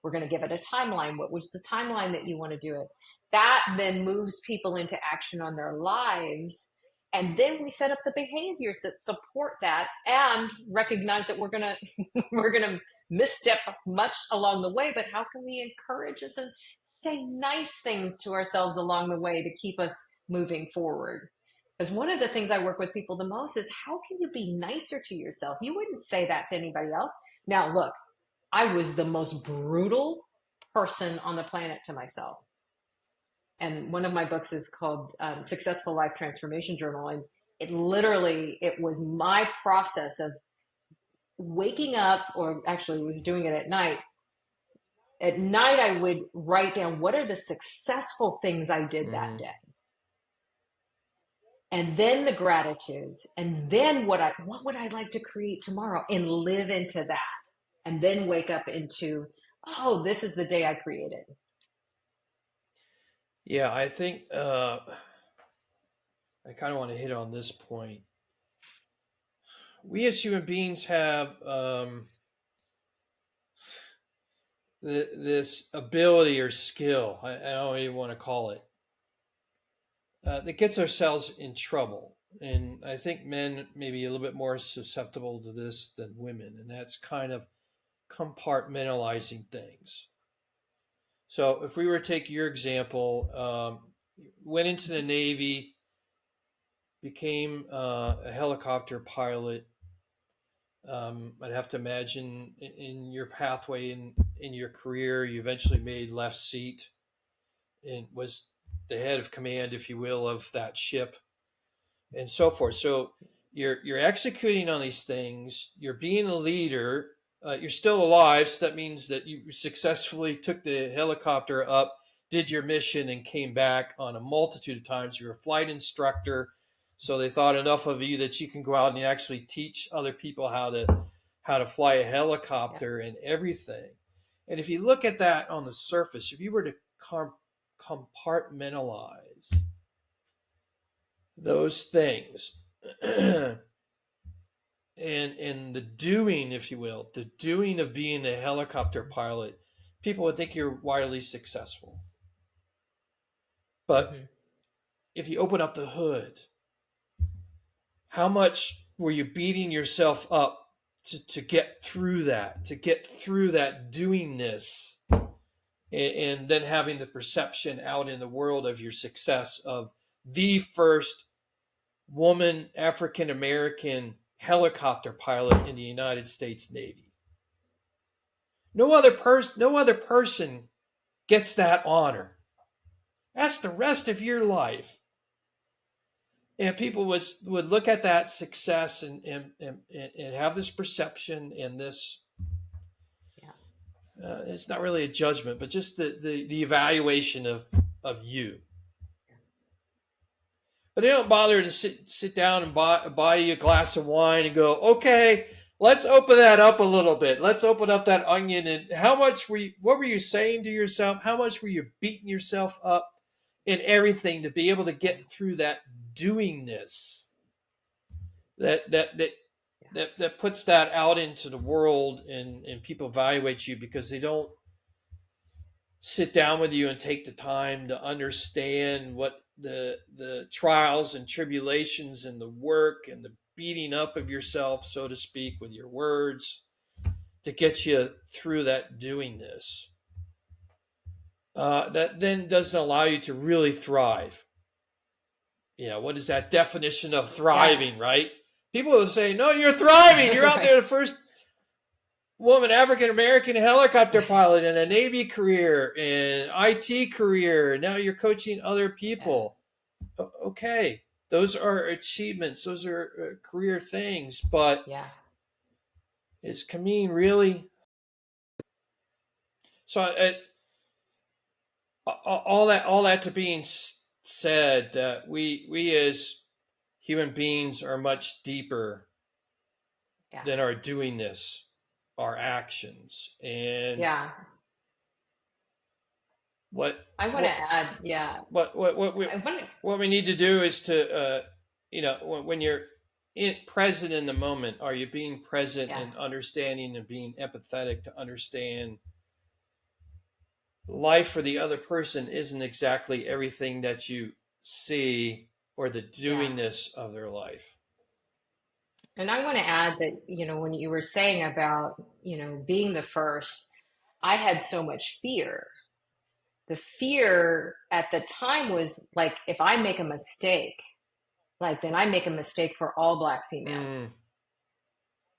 We're going to give it a timeline. What was the timeline that you want to do it? That then moves people into action on their lives. And then we set up the behaviors that support that, and recognize that we're gonna misstep much along the way. But how can we encourage us and say nice things to ourselves along the way to keep us moving forward? Because one of the things I work with people the most is, how can you be nicer to yourself? You wouldn't say that to anybody else. Now, look, I was the most brutal person on the planet to myself. And one of my books is called Successful Life Transformation Journal. And it was my process of waking up, or actually was doing it at night. At night, I would write down, what are the successful things I did that day? And then the gratitudes, and then what would I like to create tomorrow, and live into that. And then wake up into, oh, this is the day I created. Yeah, I think I kind of want to hit on this point. We as human beings have this ability or skill, I don't even want to call it, that gets ourselves in trouble. And I think men may be a little bit more susceptible to this than women, and that's kind of compartmentalizing things. So if we were to take your example, went into the Navy, became a helicopter pilot. I'd have to imagine in your pathway in your career, you eventually made left seat and was the head of command, if you will, of that ship, and so forth. So you're executing on these things. You're being a leader. You're still alive, so that means that you successfully took the helicopter up, did your mission, and came back on a multitude of times. You're a flight instructor, so they thought enough of you that you can go out and actually teach other people how to fly a helicopter and everything. And if you look at that on the surface, if you were to compartmentalize those things, and the doing, if you will, the doing of being a helicopter pilot, people would think you're wildly successful. But if you open up the hood, how much were you beating yourself up to get through that, doingness, and then having the perception out in the world of your success of the first woman African American helicopter pilot in the United States Navy. No other person gets that honor. That's the rest of your life. And people would look at that success and have this perception and this, Yeah. it's not really a judgment, but just the evaluation of you. But they don't bother to sit down and buy you a glass of wine and go, okay, let's open that up a little bit. Let's open up that onion. And what were you saying to yourself? How much were you beating yourself up in everything to be able to get through that doingness that puts that out into the world, and people evaluate you because they don't sit down with you and take the time to understand what the trials and tribulations and the work and the beating up of yourself, so to speak, with your words to get you through that doingness. That then doesn't allow you to really thrive. What is that definition of thriving, right? People will say, no, you're thriving. You're out there, the first woman African-American helicopter pilot in a Navy career and IT career. Now you're coaching other people. Okay. Those are achievements. Those are career things. But is Kamin really? So all that to being said, that we as human beings are much deeper than our doingness, our actions. And what I want to add, what we need to do is to, when you're present in the moment, are you being present and understanding and being empathetic to understand life for the other person isn't exactly everything that you see or the doingness of their life. And I want to add that, when you were saying about, being the first, I had so much fear. The fear at the time was like, if I make a mistake, then I make a mistake for all Black females.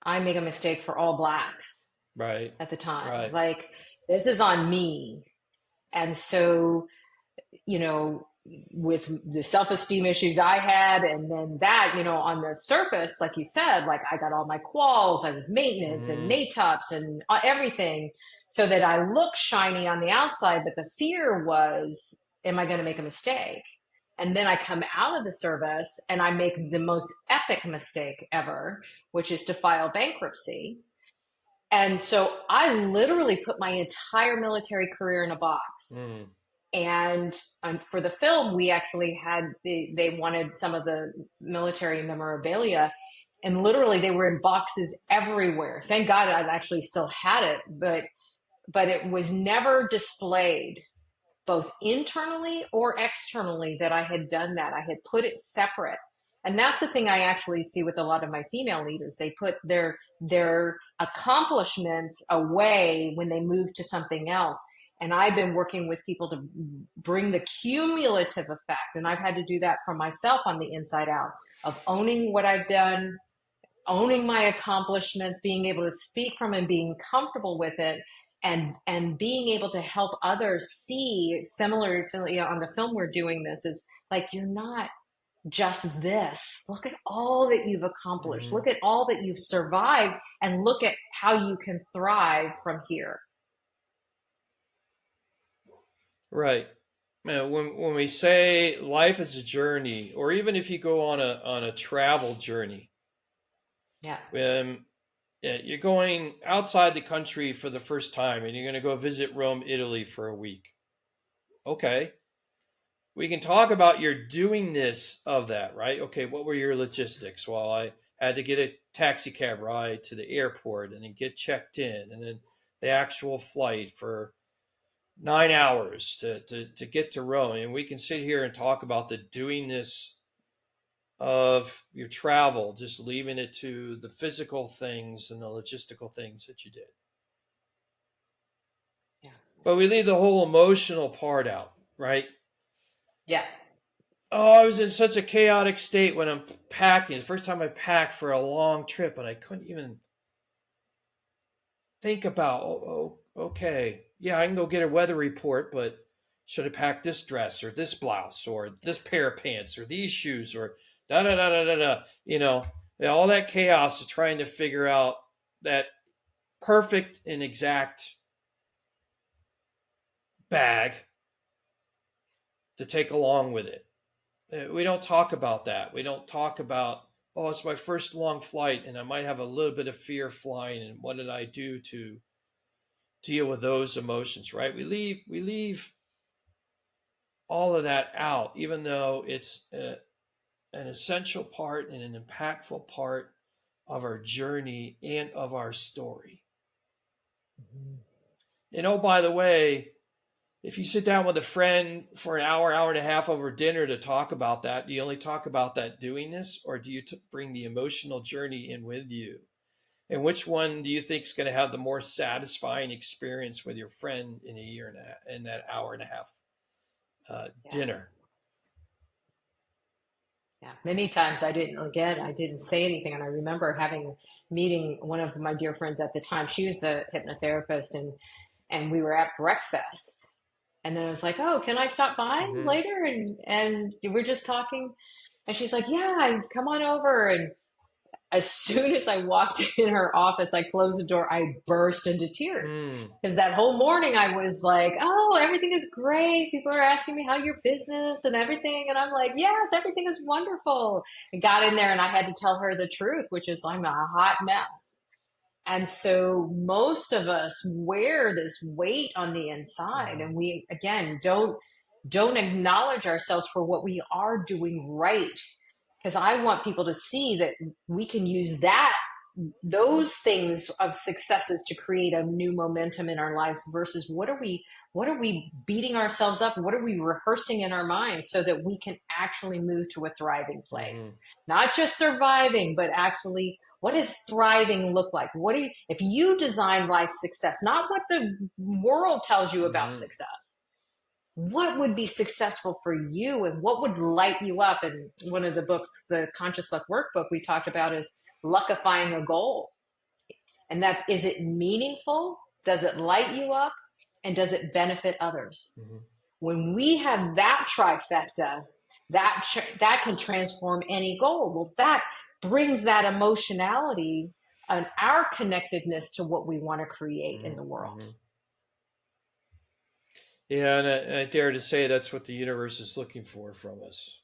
I make a mistake for all Blacks. Right. At the time. Right. Like, this is on me. And so, with the self-esteem issues I had, and then that, on the surface, like you said, like I got all my quals, I was maintenance and NATOPS and everything, so that I look shiny on the outside. But the fear was, am I going to make a mistake? And then I come out of the service and I make the most epic mistake ever, which is to file bankruptcy. And so I literally put my entire military career in a box. And for the film, we actually had, they wanted some of the military memorabilia, and literally they were in boxes everywhere. Thank God I actually still had it, but it was never displayed, both internally or externally, that I had done that. I had put it separate. And that's the thing I actually see with a lot of my female leaders. They put their accomplishments away when they move to something else. And I've been working with people to bring the cumulative effect. And I've had to do that for myself on the inside out, of owning what I've done, owning my accomplishments, being able to speak from and being comfortable with it, and being able to help others see, similar to, on the film we're doing this, is like, you're not just this. Look at all that you've accomplished. Look at all that you've survived, and look at how you can thrive from here. Right. When we say life is a journey, or even if you go on a travel journey, you're going outside the country for the first time and you're going to go visit Rome, Italy for a week. Okay. We can talk about your doingness of that, right? Okay, what were your logistics? Well, I had to get a taxi cab ride to the airport and then get checked in, and then the actual flight for 9 hours to get to Rome. And we can sit here and talk about the doingness of your travel, just leaving it to the physical things and the logistical things that you did. Yeah. But we leave the whole emotional part out, right? Yeah. Oh, I was in such a chaotic state when I'm packing. The first time I packed for a long trip, and I couldn't even think about, okay, yeah, I can go get a weather report, but should I pack this dress or this blouse or this pair of pants or these shoes or da da da da da da? All that chaos of trying to figure out that perfect and exact bag to take along with it. We don't talk about that. We don't talk about, oh, it's my first long flight and I might have a little bit of fear flying, and what did I do to deal with those emotions, right? We leave all of that out, even though it's an essential part and an impactful part of our journey and of our story. And oh, by the way, if you sit down with a friend for an hour, hour and a half over dinner to talk about that, do you only talk about that doing this, or do you bring the emotional journey in with you? And which one do you think is going to have the more satisfying experience with your friend in a year and a half, in that hour and a half Yeah. dinner? Yeah, many times I didn't say anything. And I remember meeting one of my dear friends at the time. She was a hypnotherapist, and we were at breakfast. And then I was like, "Oh, can I stop by Mm-hmm. later?" And we're just talking. And she's like, "Yeah, come on over." And as soon as I walked in her office, I closed the door, I burst into tears. Mm, Because that whole morning I was like, oh, everything is great. People are asking me how your business and everything. And I'm like, yes, everything is wonderful. I got in there and I had to tell her the truth, which is I'm a hot mess. And so most of us wear this weight on the inside, mm, and we again don't acknowledge ourselves for what we are doing right. Because I want people to see that we can use those things of successes to create a new momentum in our lives versus what are we beating ourselves up, what are we rehearsing in our minds so that we can actually move to a thriving mm-hmm, place, not just surviving but actually what does thriving look like? If you design life success, not what the world tells you about mm-hmm, success, what would be successful for you and what would light you up? And one of the books, the Conscious Luck Workbook, we talked about is luckifying a goal. And that's, is it meaningful? Does it light you up? And does it benefit others? mm-hmm. When we have that trifecta, that can transform any goal. Well, that brings that emotionality and our connectedness to what we want to create in the world. Mm-hmm. Yeah, and I dare to say that's what the universe is looking for from us.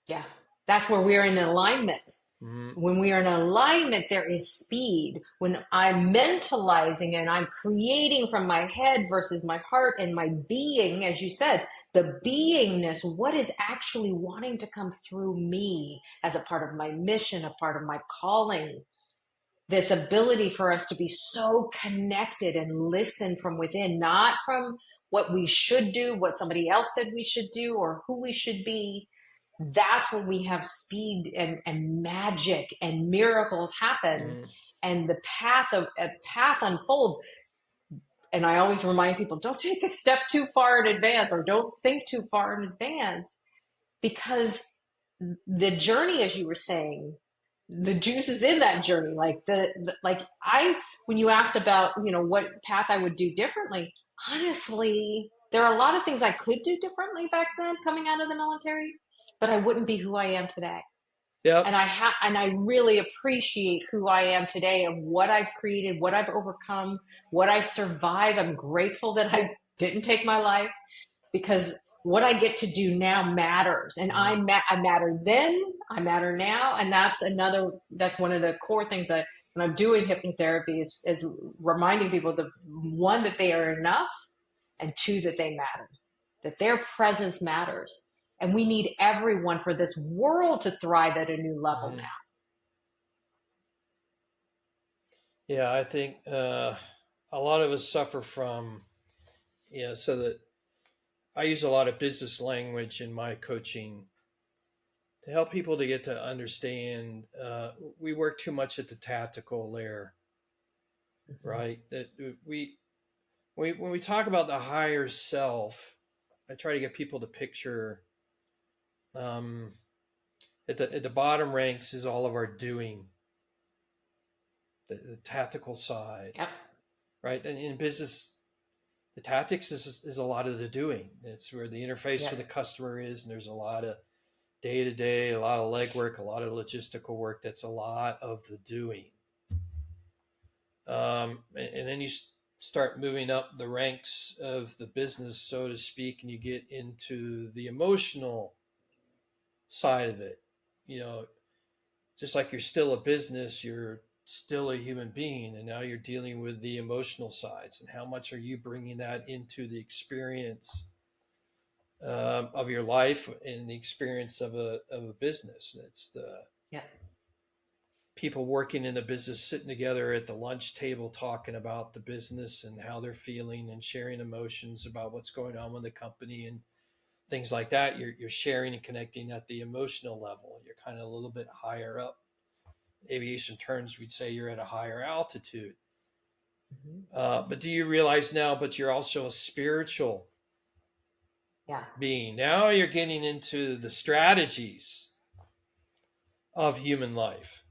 Yeah, that's where we're in alignment. Mm-hmm. When we are in alignment, there is speed. When I'm mentalizing and I'm creating from my head versus my heart and my being, as you said, the beingness, what is actually wanting to come through me as a part of my mission, a part of my calling, this ability for us to be so connected and listen from within, not from what we should do, what somebody else said we should do, or who we should be. That's when we have speed and magic and miracles happen, Mm-hmm. and the path unfolds. And I always remind people, don't take a step too far in advance or don't think too far in advance, because the journey, as you were saying, the juice is in that journey. Like when you asked about, what path I would do differently, honestly, there are a lot of things I could do differently back then coming out of the military, but I wouldn't be who I am today. And Yep. I really appreciate who I am today and what I've created, what I've overcome, what I survived. I'm grateful that I didn't take my life, because what I get to do now matters. And Mm-hmm. I matter then, I matter now. And that's one of the core things that when I'm doing hypnotherapy is reminding people, the one, that they are enough, and two, that they matter, that their presence matters. And we need everyone for this world to thrive at a new level Mm-hmm. now. Yeah, I think a lot of us suffer from, so that I use a lot of business language in my coaching to help people to get to understand we work too much at the tactical layer, right? That when we talk about the higher self, I try to get people to picture um, at the bottom ranks is all of our doing, the tactical side, Yep. right? And in business, The tactics is a lot of the doing. It's where the interface Yeah. with the customer is, and there's a lot of day to day, a lot of legwork, a lot of logistical work. That's a lot of the doing. And then you start moving up the ranks of the business, so to speak, and you get into the emotional side of it. You know, just like you're still a business, you're still a human being, and now you're dealing with the emotional sides. And how much are you bringing that into the experience of your life and the experience of a business? It's the Yeah. people working in the business sitting together at the lunch table talking about the business and how they're feeling and sharing emotions about what's going on with the company and things like that. You're sharing and connecting at the emotional level. You're kind of a little bit higher up. Aviation terms, we'd say you're at a higher altitude. Hmm. But do you realize now, but you're also a spiritual Yeah. being? Now you're getting into the strategies of human life.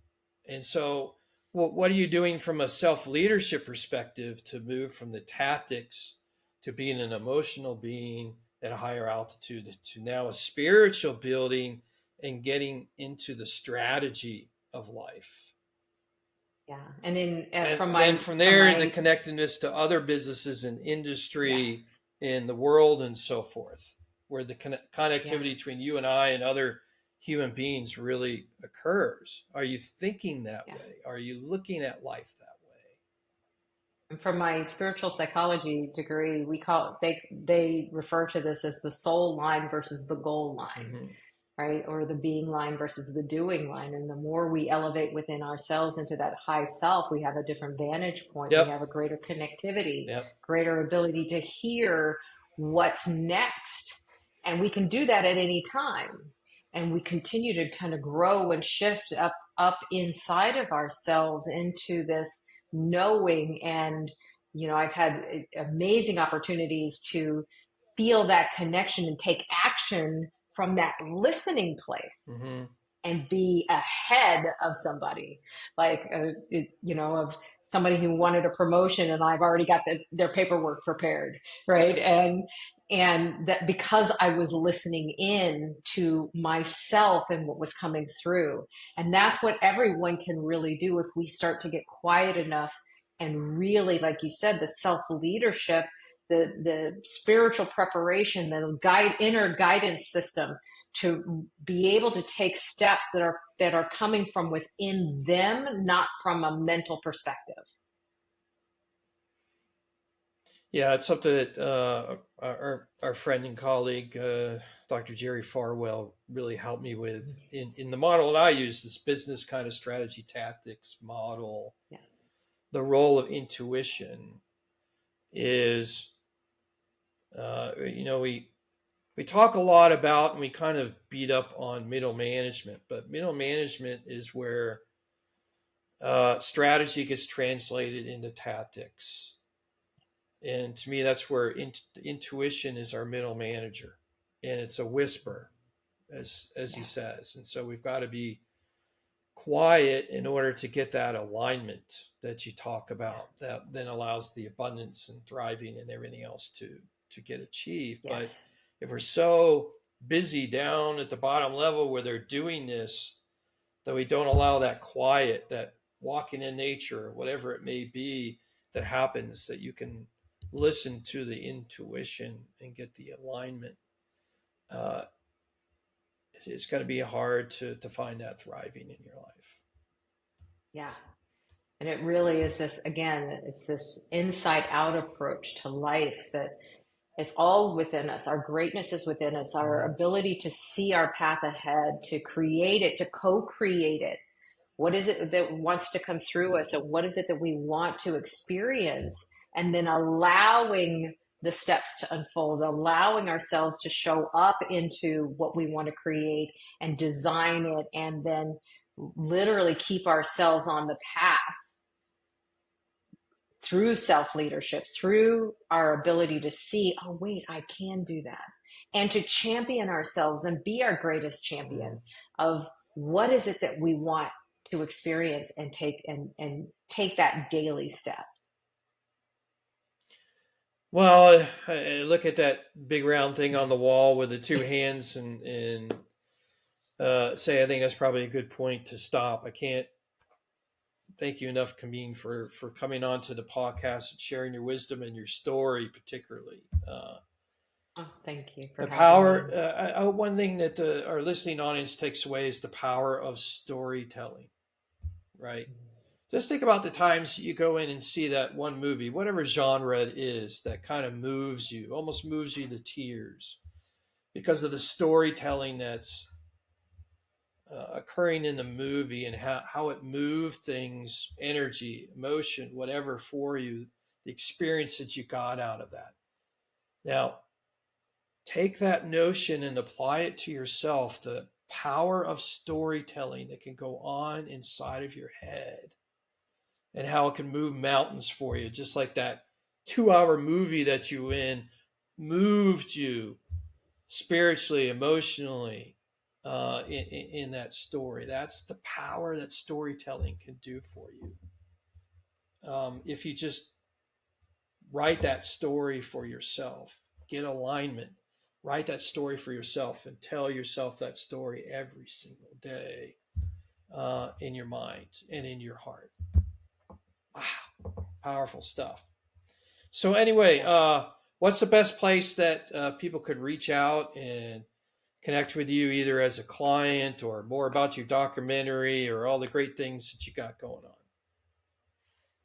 And so, what are you doing from a self leadership perspective to move from the tactics to being an emotional being at a higher altitude to now a spiritual building and getting into the strategy of life? Yeah. And in And from then my from from there, the my connectedness to other businesses and industry yes. in the world and so forth, where the Yeah. connectivity between you and I and other human beings really occurs. Are you thinking that Yeah. way? Are you looking at life that And from my spiritual psychology degree, they refer to this as the soul line versus the goal way? line, Mm-hmm. right? Or the being line versus the doing line. And the more we elevate within ourselves into that high self, we have a different vantage point. We Yep. have a greater connectivity, Yep. greater ability to hear what's next. And we can do that at any time. And we continue to kind of grow and shift up inside of ourselves into this knowing. And, I've had amazing opportunities to feel that connection and take action from that listening place Mm-hmm. and be ahead of somebody, like of somebody who wanted a promotion and I've already got their paperwork prepared, right? And that because I was listening in to myself and what was coming through. And that's what everyone can really do if we start to get quiet enough and really, like you said, the self leadership, the spiritual preparation, the inner guidance system to be able to take steps that are coming from within them, not from a mental perspective. Yeah, it's something that our friend and colleague, Dr. Jerry Farwell, really helped me with in the model that I use, this business kind of strategy tactics model. Yeah. The role of intuition is, we talk a lot about and we kind of beat up on middle management, but middle management is where strategy gets translated into tactics. And to me, that's where intuition is our middle manager, and it's a whisper, as he Yeah. says. And so we've got to be quiet in order to get that alignment that you talk Yeah. about, that then allows the abundance and thriving and everything else to get achieved. Yes. But if we're so busy down at the bottom level where they're doing this, that we don't allow that quiet, that walking in nature, whatever it may be that happens, that you can listen to the intuition and get the alignment, uh, it's going to be hard to find that thriving in your life. Yeah. And it really is this, again, it's this inside out approach to life that it's all within us. Our greatness is within us, our Mm-hmm. ability to see our path ahead, to create it, to co-create it. What is it that wants to come through us? And what is it that we want to experience? And then allowing the steps to unfold, allowing ourselves to show up into what we want to create and design it, and then literally keep ourselves on the path through self leadership, through our ability to see, oh, wait, I can do that. And to champion ourselves and be our greatest Mm-hmm. champion of what is it that we want to experience and take that daily step. Well, I look at that big round thing on the wall with the two hands, and say I think that's probably a good point to stop. I can't thank you enough, Kamin, for coming on to the podcast and sharing your wisdom and your story, particularly. Oh, thank you for The having power. me. One thing that our listening audience takes away is the power of storytelling. Right. Just think about the times you go in and see that one movie, whatever genre it is, that kind of moves you, almost moves you to tears because of the storytelling that's occurring in the movie and how it moved things, energy, emotion, whatever for you, the experience that you got out of that. Now, take that notion and apply it to yourself, the power of storytelling that can go on inside of your head and how it can move mountains for you, just like that 2 hour movie that you in moved you spiritually, emotionally, in that story. That's the power that storytelling can do for you. If you just write that story for yourself, get alignment, write that story for yourself, and tell yourself that story every single day in your mind and in your heart. Wow, powerful stuff. So, anyway, Yeah. what's the best place that people could reach out and connect with you either as a client or more about your documentary or all the great things that you got going on?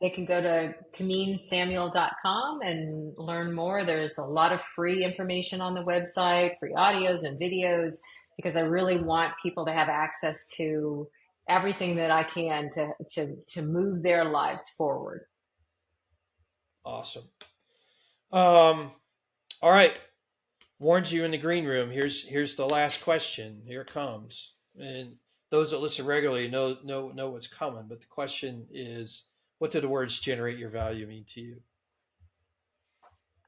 They can go to kaminsamuel.com and learn more. There's a lot of free information on the website, free audios and videos, because I really want people to have access to everything that I can to move their lives forward. Awesome. All right. Warned you in the green room. Here's the last question. Here it comes. And those that listen regularly know what's coming. But the question is, what do the words "generate your value" mean to you?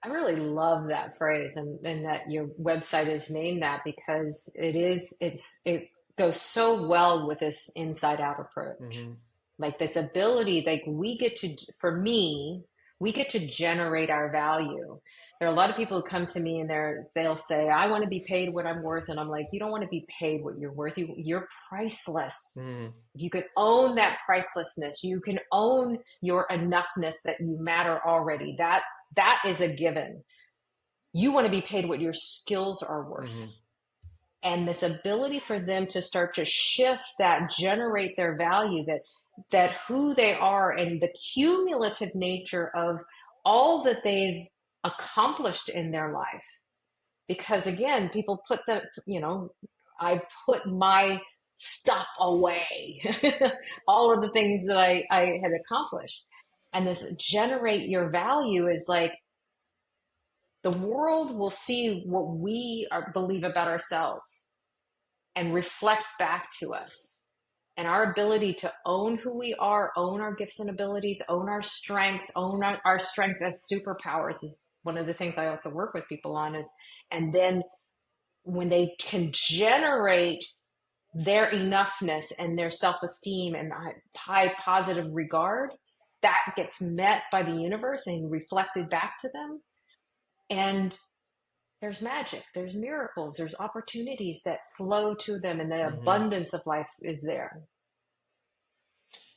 I really love that phrase, and that your website is named that, because it goes so well with this inside out approach. Mm-hmm. Like this ability, like we get to, for me, we get to generate our value. There are a lot of people who come to me and they'll say, I want to be paid what I'm worth. And I'm like, you don't want to be paid what you're worth. You're priceless. Mm-hmm. If you can own that pricelessness, you can own your enoughness, that you matter already. That is a given. You want to be paid what your skills are worth. Mm-hmm. And this ability for them to start to shift that, generate their value, that who they are and the cumulative nature of all that they've accomplished in their life. Because again, people put I put my stuff away, all of the things that I had accomplished. And this generate your value is like, the world will see what believe about ourselves and reflect back to us. And our ability to own who we are, own our gifts and abilities, own our strengths, own our strengths as superpowers is one of the things I also work with people on. And then when they can generate their enoughness and their self-esteem and high positive regard, that gets met by the universe and reflected back to them. And there's magic, there's miracles, there's opportunities that flow to them, and the Mm-hmm. abundance of life is there.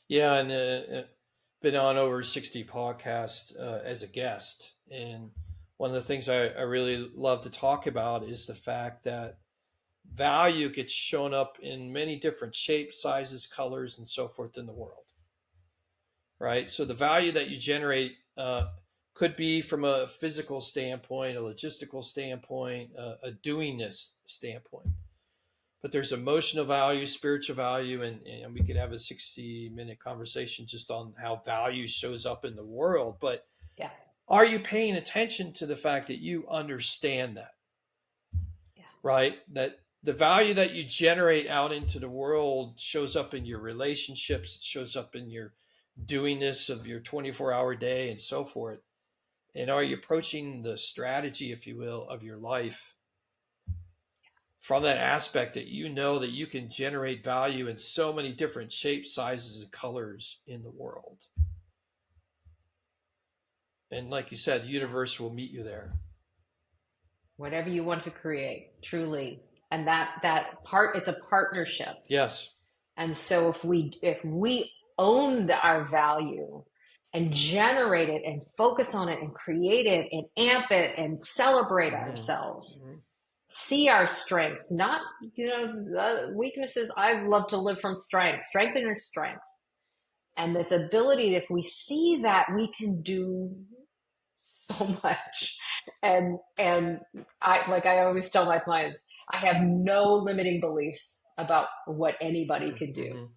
Yeah, and been on over 60 podcasts as a guest. And one of the things I really love to talk about is the fact that value gets shown up in many different shapes, sizes, colors, and so forth in the world. Right? So the value that you generate could be from a physical standpoint, a logistical standpoint, a doingness standpoint. But there's emotional value, spiritual value, and we could have a 60-minute conversation just on how value shows up in the world. But Yeah. are you paying attention to the fact that you understand that? Yeah. Right? That the value that you generate out into the world shows up in your relationships, it shows up in your doingness of your 24-hour day and so forth. And are you approaching the strategy, if you will, of your life from that aspect that you know that you can generate value in so many different shapes, sizes, and colors in the world? And like you said, the universe will meet you there. Whatever you want to create, truly. And it's a partnership. Yes. And so if we owned our value and generate it and focus on it and create it and amp it and celebrate ourselves, see our strengths, not weaknesses. I love to live from strengths, strengthen your strengths. And this ability, if we see that, we can do so much. And I always tell my clients, I have no limiting beliefs about what anybody can do.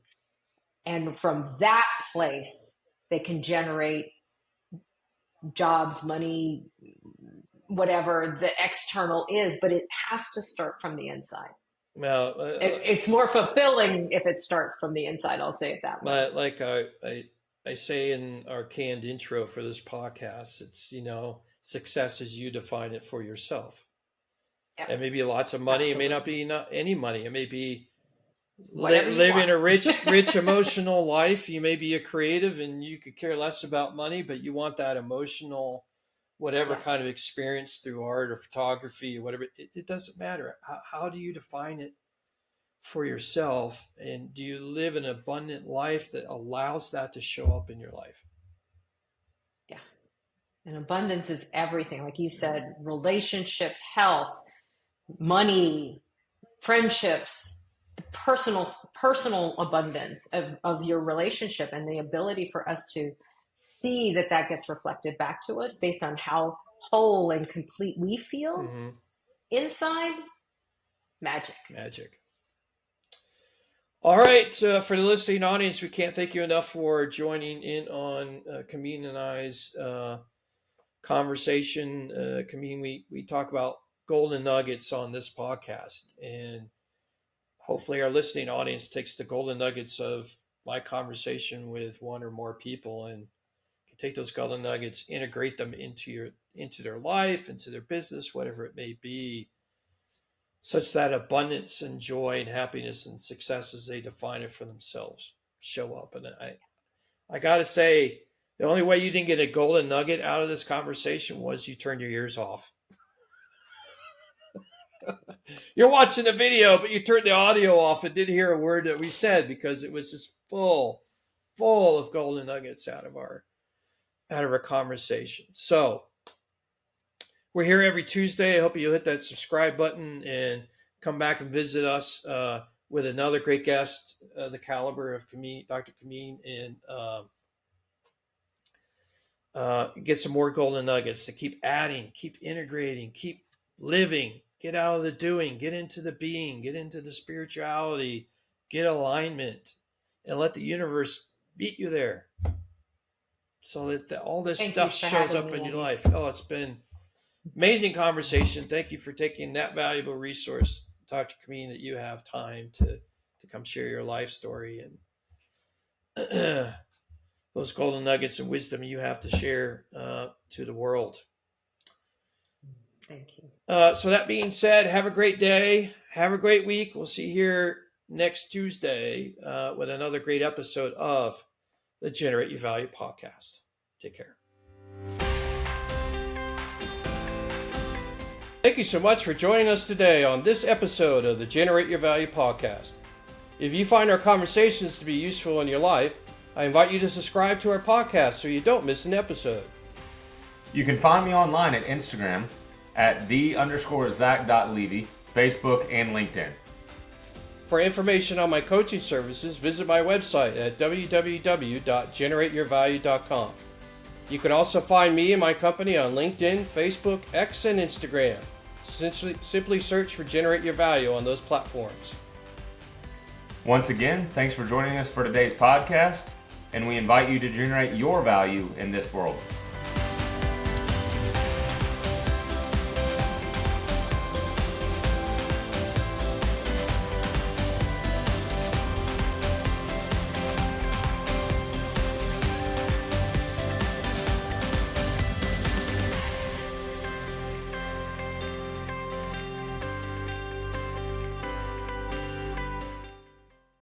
And from that place, they can generate jobs, money, whatever the external is, but it has to start from the inside. Well, it's more fulfilling if it starts from the inside. I'll say it that way. Like I say in our canned intro for this podcast, it's, success as you define it for yourself. Yep. It may be lots of money. Absolutely. It may not be not any money. It may be living a rich emotional life. You may be a creative and you could care less about money, but you want that emotional, whatever kind of experience through art or photography or whatever. It doesn't matter. How do you define it for yourself? And do you live an abundant life that allows that to show up in your life? Yeah. And abundance is everything. Like you said, relationships, health, money, friendships, personal abundance of your relationship, and the ability for us to see that gets reflected back to us based on how whole and complete we feel inside. Magic. All right, for the listening audience, we can't thank you enough for joining in on Kamin and I's conversation. Kamin, we talk about golden nuggets on this podcast, and hopefully our listening audience takes the golden nuggets of my conversation with one or more people and can take those golden nuggets, integrate them into their life, into their business, whatever it may be, such that abundance and joy and happiness and success as they define it for themselves show up. And I got to say, the only way you didn't get a golden nugget out of this conversation was you turned your ears off. You're watching the video, but you turned the audio off and didn't hear a word that we said because it was just full of golden nuggets out of our conversation. So we're here every Tuesday. I hope you hit that subscribe button and come back and visit us with another great guest, the caliber of Dr. Kamin, and get some more golden nuggets to keep adding, keep integrating, keep living. Get out of the doing, get into the being, get into the spirituality, get alignment, and let the universe meet you there so that all this stuff shows up in your life. Oh, it's been amazing conversation. Thank you for taking that valuable resource, Dr. Kamin, that you have time to come share your life story and those golden nuggets and wisdom you have to share to the world. Thank you. So that being said, have a great day. Have a great week. We'll see you here next Tuesday with another great episode of the Generate Your Value podcast. Take care. Thank you so much for joining us today on this episode of the Generate Your Value podcast. If you find our conversations to be useful in your life, I invite you to subscribe to our podcast so you don't miss an episode. You can find me online at Instagram at _Zach.Levy, Facebook, and LinkedIn. For information on my coaching services, visit my website at www.generateyourvalue.com. You can also find me and my company on LinkedIn, Facebook, X, and Instagram. Simply search for Generate Your Value on those platforms. Once again, thanks for joining us for today's podcast, and we invite you to generate your value in this world.